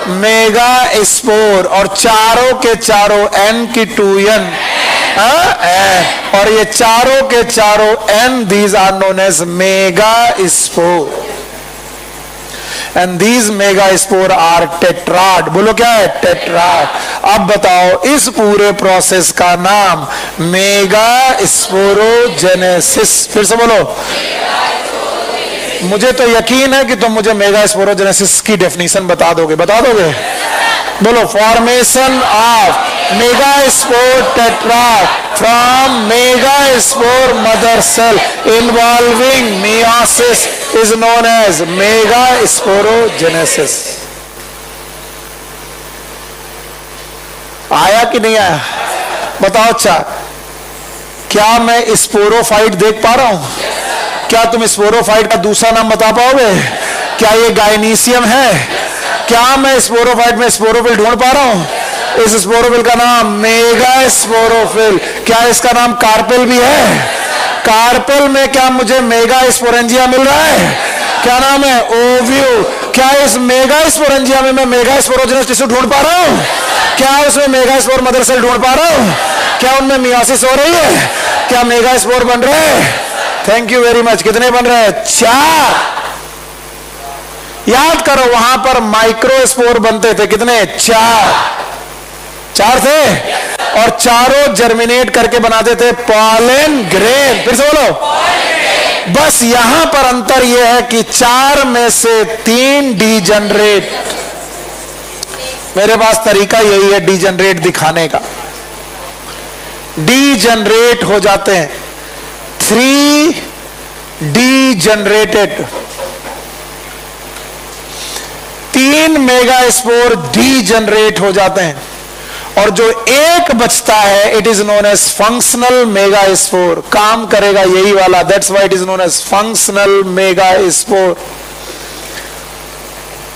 मेगा स्पोर, और चारों के चारों N की 2N, और ये चारों के चारों N, these are known as mega spore, and these mega spore are tetrad। बोलो क्या है? टेट्राड। अब बताओ इस पूरे प्रोसेस का नाम मेगा स्पोरोजेनेसिस। फिर से बोलो। मुझे तो यकीन है कि तुम मुझे मेगा स्पोरोजेनेसिस की डेफिनेशन बता दोगे। बोलो, formation of mega spore tetrad from mega spore mother cell involving meiosis is known as mega sporogenesis. आया कि नहीं आया? बताओ। अच्छा, क्या मैं स्पोरोफाइट देख पा रहा हूं? क्या तुम स्पोरोफाइट का दूसरा नाम बता पाओगे? क्या ये गायनीशियम है? क्या मैं स्पोरोफाइट में स्पोरोफिल ढूंढ पा रहा हूं? इस स्पोरोफिल का नाम मेगा स्पोरोफिल। क्या इसका नाम कार्पेल भी है? कार्पेल में क्या मुझे मेगा स्पोरेंजिया मिल रहा है? क्या नाम है? ओव्यूल। क्या इस मेगा स्पोरेंजिया में मैं मेगा स्पोरोजेनस टिश्यू ढूंढ पा रहा हूं? क्या उसमें मेगा स्पोर मदर सेल ढूंढ पा रहा हूं? क्या उनमें मियोसिस हो रही है? क्या मेगा स्पोर बन रहे हैं? Thank you very much. कितने बन रहे हैं? 4। याद करो वहां पर माइक्रो स्पोर बनते थे, कितने? 4 थे, और चारों जर्मिनेट करके बनाते थे पॉलन ग्रेन। फिर से बोलो। बस यहां पर अंतर यह है कि 4 में से 3 डीजनरेट। मेरे पास तरीका यही है डीजनरेट दिखाने का। डीजनरेट हो जाते हैं, 3 डीजनरेटेड, 3 मेगा स्पोर डीजनरेट हो जाते हैं, और जो एक बचता है it is known as functional mega spore. काम करेगा यही वाला, that's why it is known as functional mega spore.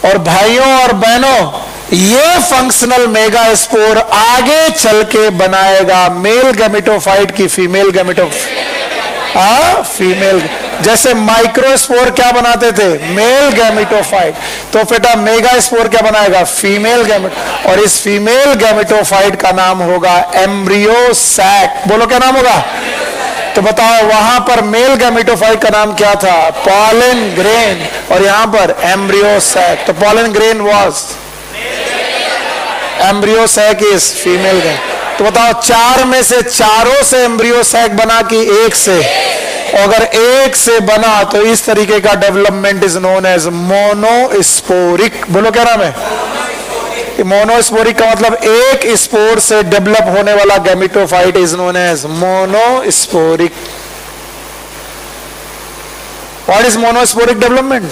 और भाइयों और बहनों, ये फंक्शनल मेगा स्पोर आगे चल के बनाएगा मेल गैमेटोफाइट की फीमेल फीमेल। जैसे माइक्रो स्पोर क्या बनाते थे? Male gametophyte. तो बेटा मेगा स्पोर क्या बनाएगा? Female gamete. और इस फीमेल गैमेटोफाइट का नाम होगा एम्ब्रियो सैक। बोलो क्या नाम होगा? तो बताओ वहां पर मेल गैमेटोफाइट का नाम क्या था? Pollen grain. और यहां पर एम्ब्रियो सैक। तो pollen grain was, embryo sac is female grain. तो बताओ 4 में से चारों से एम्ब्रियो सैक बना कि एक से? अगर एक से बना तो इस तरीके का development is known as monosporic. बोलो क्या नाम है? मोनोस्पोरिक का मतलब एक स्पोर से डेवलप होने वाला gametophyte is known as monosporic. What is monosporic development?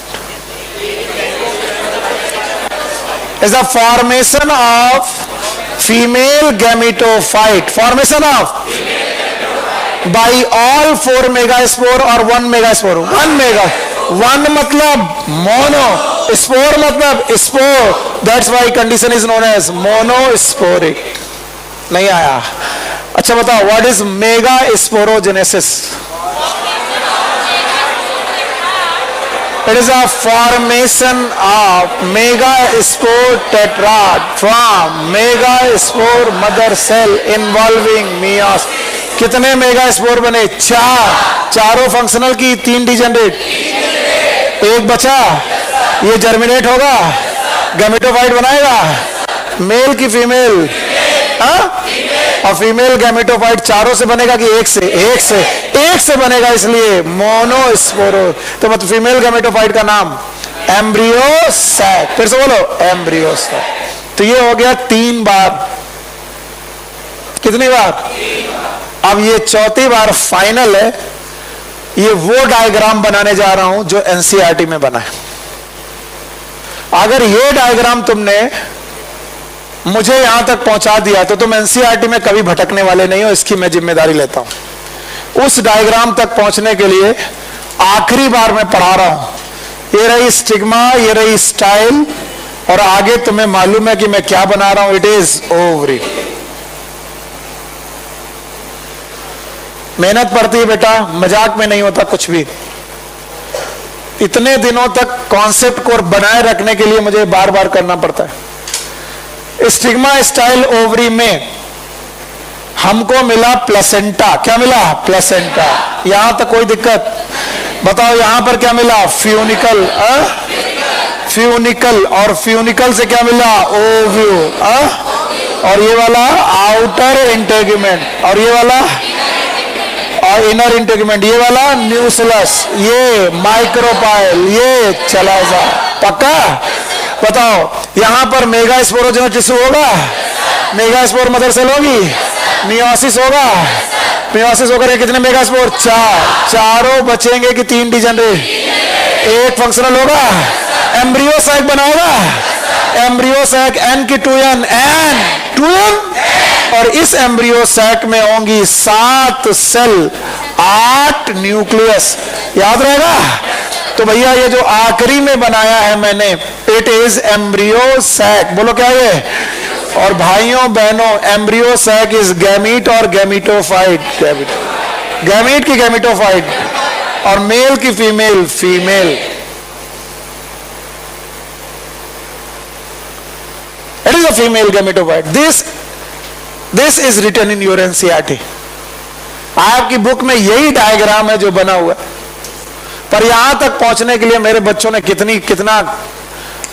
Is the formation of female gametophyte, formation of by all 4 megaspore और 1 मेगास्पोर। 1 मेगा, 1 मतलब मोनो, स्पोर मतलब spore, that's why condition is known as monosporic. नहीं आया? अच्छा बताओ what is mega sporogenesis? It is a formation of megaspore tetrad from megaspore mother cell involving meiosis। कितने megaspore बने? 4। चारों फंक्शनल की, 3 डिजेनरेट, एक बचा। ये जर्मिनेट होगा, गैमेटोफाइट बनाएगा, मेल की फीमेल, और फीमेल गैमेटोफाइट चारों से बनेगा कि एक से? एक से बनेगा, इसलिए मोनोस्पोरो। तो मतलब फीमेल गैमेटोफाइट का नाम एम्ब्रियो सैक। फिर से बोलो, एम्ब्रियो सैक। तो ये हो गया 3 बार। कितनी बार? अब ये 4थी बार फाइनल है। ये वो डायग्राम बनाने जा रहा हूं जो एनसीईआरटी में बना है। अगर ये डायग्राम तुमने मुझे यहां तक पहुंचा दिया तो तुम एनसीईआरटी में कभी भटकने वाले नहीं हो, इसकी मैं जिम्मेदारी लेता हूं। उस डायग्राम तक पहुंचने के लिए आखिरी बार मैं पढ़ा रहा हूं। ये रही स्टिग्मा, ये रही स्टाइल, और आगे तुम्हें मालूम है कि मैं क्या बना रहा हूं? It is ovary. मेहनत पड़ती है बेटा, मजाक में नहीं होता कुछ भी। इतने दिनों तक कॉन्सेप्ट को बनाए रखने के लिए मुझे बार बार करना पड़ता है। स्टिग्मा स्टाइल ओवरी में हमको मिला प्लेसेंटा। क्या मिला? प्लेसेंटा। यहां तक कोई दिक्कत? बताओ यहां पर क्या मिला? फ्यूनिकल। फ्यूनिकल, और फ्यूनिकल से क्या मिला? ओव्यू। और ये वाला आउटर इंटेगुमेंट, और ये वाला और इनर इंटेगुमेंट, ये वाला न्यूसलस, ये माइक्रोपाइल, ये चला जा। पक्का? बताओ यहां पर मेगा स्पोरोजेनस टिश्यू होगा, मेगा स्पोर मदर सेल होगी, मियोसिस होगा, मियोसिस होकर कितने मेगा स्पोर? 4। चारों बचेंगे कि 3 डिजेनरेट? एक फंक्शनल होगा, एम्ब्रियो सैक बनाएगा, एम्ब्रियो सैक n की 2n, n 2n, और इस एम्ब्रियो सैक में होंगी 7 सेल, 8 न्यूक्लियस। याद रहेगा? तो भैया ये जो आखिरी में बनाया है मैंने, इट इज एम्ब्रियो सैक। बोलो क्या ये? और भाइयों बहनों, एम्ब्रियो सैक इज गैमीट और गैमीटोफाइट। गैमीट की गैमीटोफाइट, और मेल की female, female. It is a female gametophyte. This is written in your NCERT. आपकी बुक में यही डायग्राम है जो बना हुआ है, पर यहां तक पहुंचने के लिए मेरे बच्चों ने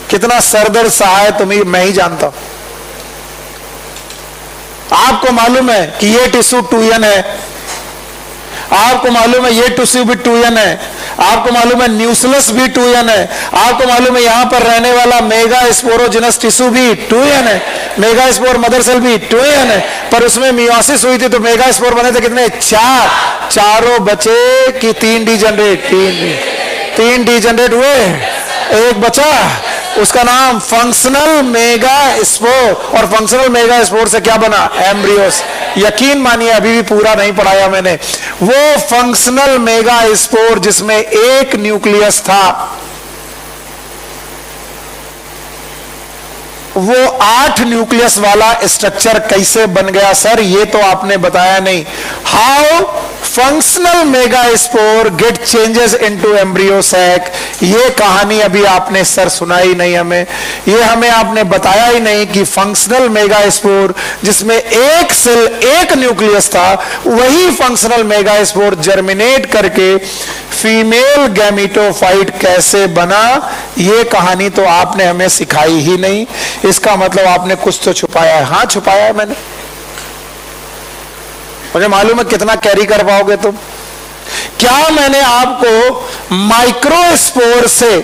कितना सरदर्द सहा है तो मैं ही जानता हूं। आपको मालूम है कि ये टिश्यू 2n है, आपको मालूम है ये टिश्यू भी 2n है, आपको मालूम है न्यूक्लियस भी 2n है, आपको मालूम है यहां पर रहने वाला मेगा स्पोरोजिनस टिश्यू भी 2n है, मेगा स्पोर मदर सेल भी 2n है, पर उसमें मियोसिस हुई थी तो मेगा स्पोर बने थे कितने? 4। चारों बचे कि 3 डिजेनरेट हुए, एक बचा, उसका नाम फंक्शनल मेगा स्पोर। और फंक्शनल मेगा स्पोर से क्या बना? एम्ब्रियोस। यकीन मानिए अभी भी पूरा नहीं पढ़ाया मैंने। वो फंक्शनल मेगा स्पोर जिसमें एक न्यूक्लियस था, वो 8 न्यूक्लियस वाला स्ट्रक्चर कैसे बन गया सर? ये तो आपने बताया नहीं। How functional mega spore get changes into embryo sac, ये कहानी अभी आपने सर सुनाई नहीं हमें, ये हमें आपने बताया ही नहीं कि फंक्शनल मेगा स्पोर जिसमें एक सेल एक न्यूक्लियस था, वही फंक्शनल मेगा स्पोर जर्मिनेट करके फीमेल गैमेटोफाइट कैसे बना, ये कहानी तो आपने हमें सिखाई ही नहीं। इसका मतलब आपने कुछ तो छुपाया है। हाँ, छुपाया है मैंने। मुझे मालूम है कितना कैरी कर पाओगे तुम। क्या मैंने आपको माइक्रोस्पोर से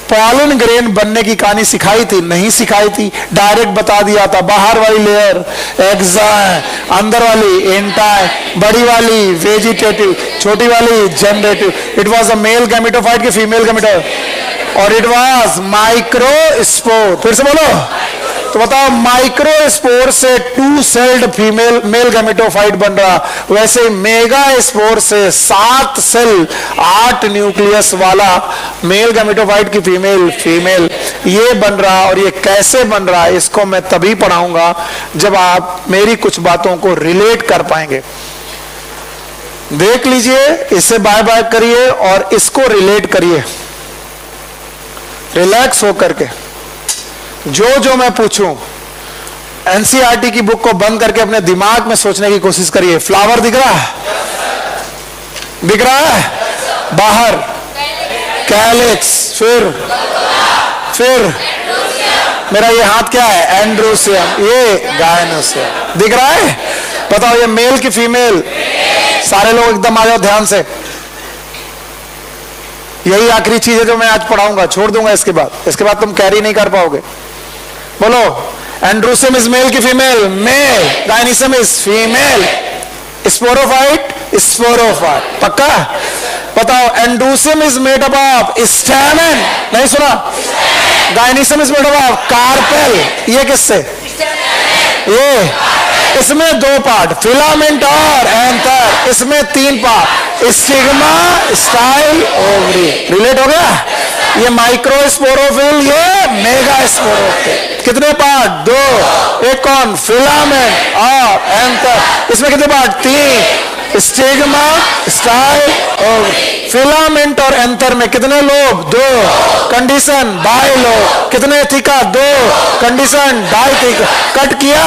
पॉलन ग्रेन बनने की कहानी सिखाई थी? नहीं सिखाई थी, डायरेक्ट बता दिया था। बाहर वाली लेयर एक्साइन, अंदर वाली एंटाइ, बड़ी वाली वेजिटेटिव, छोटी वाली generative. It was a male gametophyte की फीमेल गैमेटोफाइट, और इट वाज माइक्रोस्पोर। फिर से बोलो तो बताओ, माइक्रोस्पोर से 2 सेल्ड फीमेल मेल गैमेटोफाइट बन रहा, वैसे मेगा स्पोर से 7 सेल 8 न्यूक्लियस वाला मेल गैमेटोफाइट की फीमेल ये बन रहा। और ये कैसे बन रहा है इसको मैं तभी पढ़ाऊंगा जब आप मेरी कुछ बातों को रिलेट कर पाएंगे। देख लीजिए, इसे बाय बाय करिए और इसको रिलेट करिए, रिलैक्स होकर के। जो मैं पूछूं एनसीईआरटी की बुक को बंद करके अपने दिमाग में सोचने की कोशिश करिए। फ्लावर दिख रहा है? दिख रहा है? बाहर कैलिक्स, फिर मेरा ये हाथ क्या है? एंड्रोसियम, ये गायनोसियम। दिख रहा है? बताओ ये मेल की फीमेल? सारे लोग एकदम आ जाओ ध्यान से। यही आखिरी चीज है जो मैं आज पढ़ाऊंगा, छोड़ दूंगा इसके बाद तुम कैरी नहीं कर पाओगे। बोलो, एंड्रोसियम इज मेल की female? Male. Gynoecium is female. Sporophyte? Sporophyte. पक्का? बताओ, androecium is made up of stamen, नहीं सुना? Gynoecium is made up of carpel. ये किससे? ये इसमें 2 पार्ट, फिलामेंट और एंथर। इसमें 3 part, stigma, style, ovary. Relate हो गया? ये माइक्रोस्पोरोफिल, ये मेगा स्पोरोफिल। कितने पार्ट? 2। एक कौन? फिलामेंट और एंथर। इसमें कितने part? 3। Stigma, style, ovary. Filament और एंथर में कितने लोब? 2। Condition bi lobe. कितने theca? 2। Condition di theca. Cut किया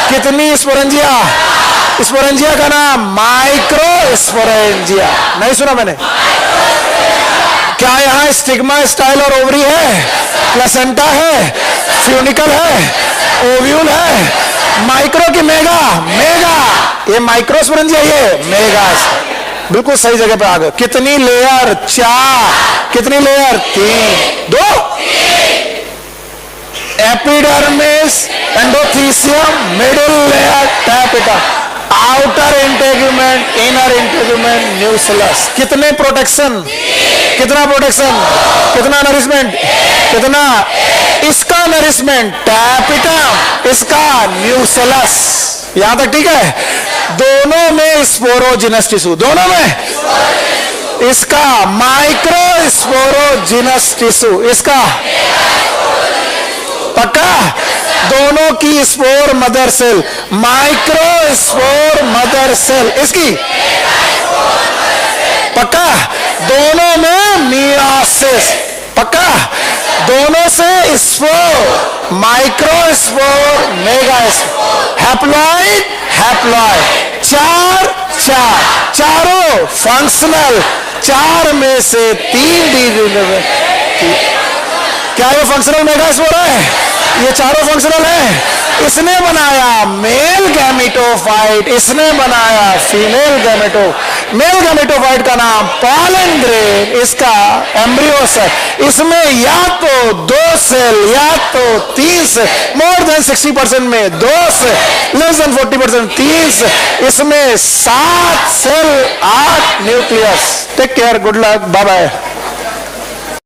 कितनी स्पोरेंजिया? स्पोरेंजिया का नाम माइक्रो स्पोरेंजिया। नहीं सुना मैंने? क्या यहाँ स्टिग्मा, स्टाइल और ओवरी है? प्लेसेंटा है, फ्यूनिकल है, ओव्यूल है। माइक्रो की मेगा? मेगा। ये माइक्रो स्पोरेंजिया, ये मेगा। बिल्कुल सही जगह पे आ गए। कितनी लेयर? 4। कितनी layer? 3। 2। Epidermis, endothecium, middle layer, tapeta, outer integument, inner integument, nucleus. कितने प्रोटेक्शन? कितना प्रोटेक्शन? कितना नरिशमेंट? कितना? इसका नरिशमेंट टैपिटम, इसका न्यूक्लियस। यहां तक ठीक है? दोनों में स्पोरोजिनस टिश्यू, दोनों में। इसका माइक्रो स्पोरोजिनस टिश्यू, इसका पक्का? दोनों की spore mother cell, micro spore mother cell, इसकी पक्का? दोनों में मियोसिस, पक्का? दोनों से spore, micro S4 mega S4, haploid haploid, चारों फंक्शनल, 4 में से 3 क्या ये फंक्शनल मेगा S4 है? ये चारों फंक्शनल है। इसने बनाया मेल गैमेटोफाइट, इसने बनाया फीमेल मेल गैमेटोफाइट का नाम पॉलन ग्रेन, इसका एम्ब्रियोस है। इसमें या तो 2 सेल या तो 3 सेल, मोर देन 60% में 2 सेल, लेस देन 40% 3 सेल, इसमें 7 cell 8 nucleus. Take care, good luck, bye bye.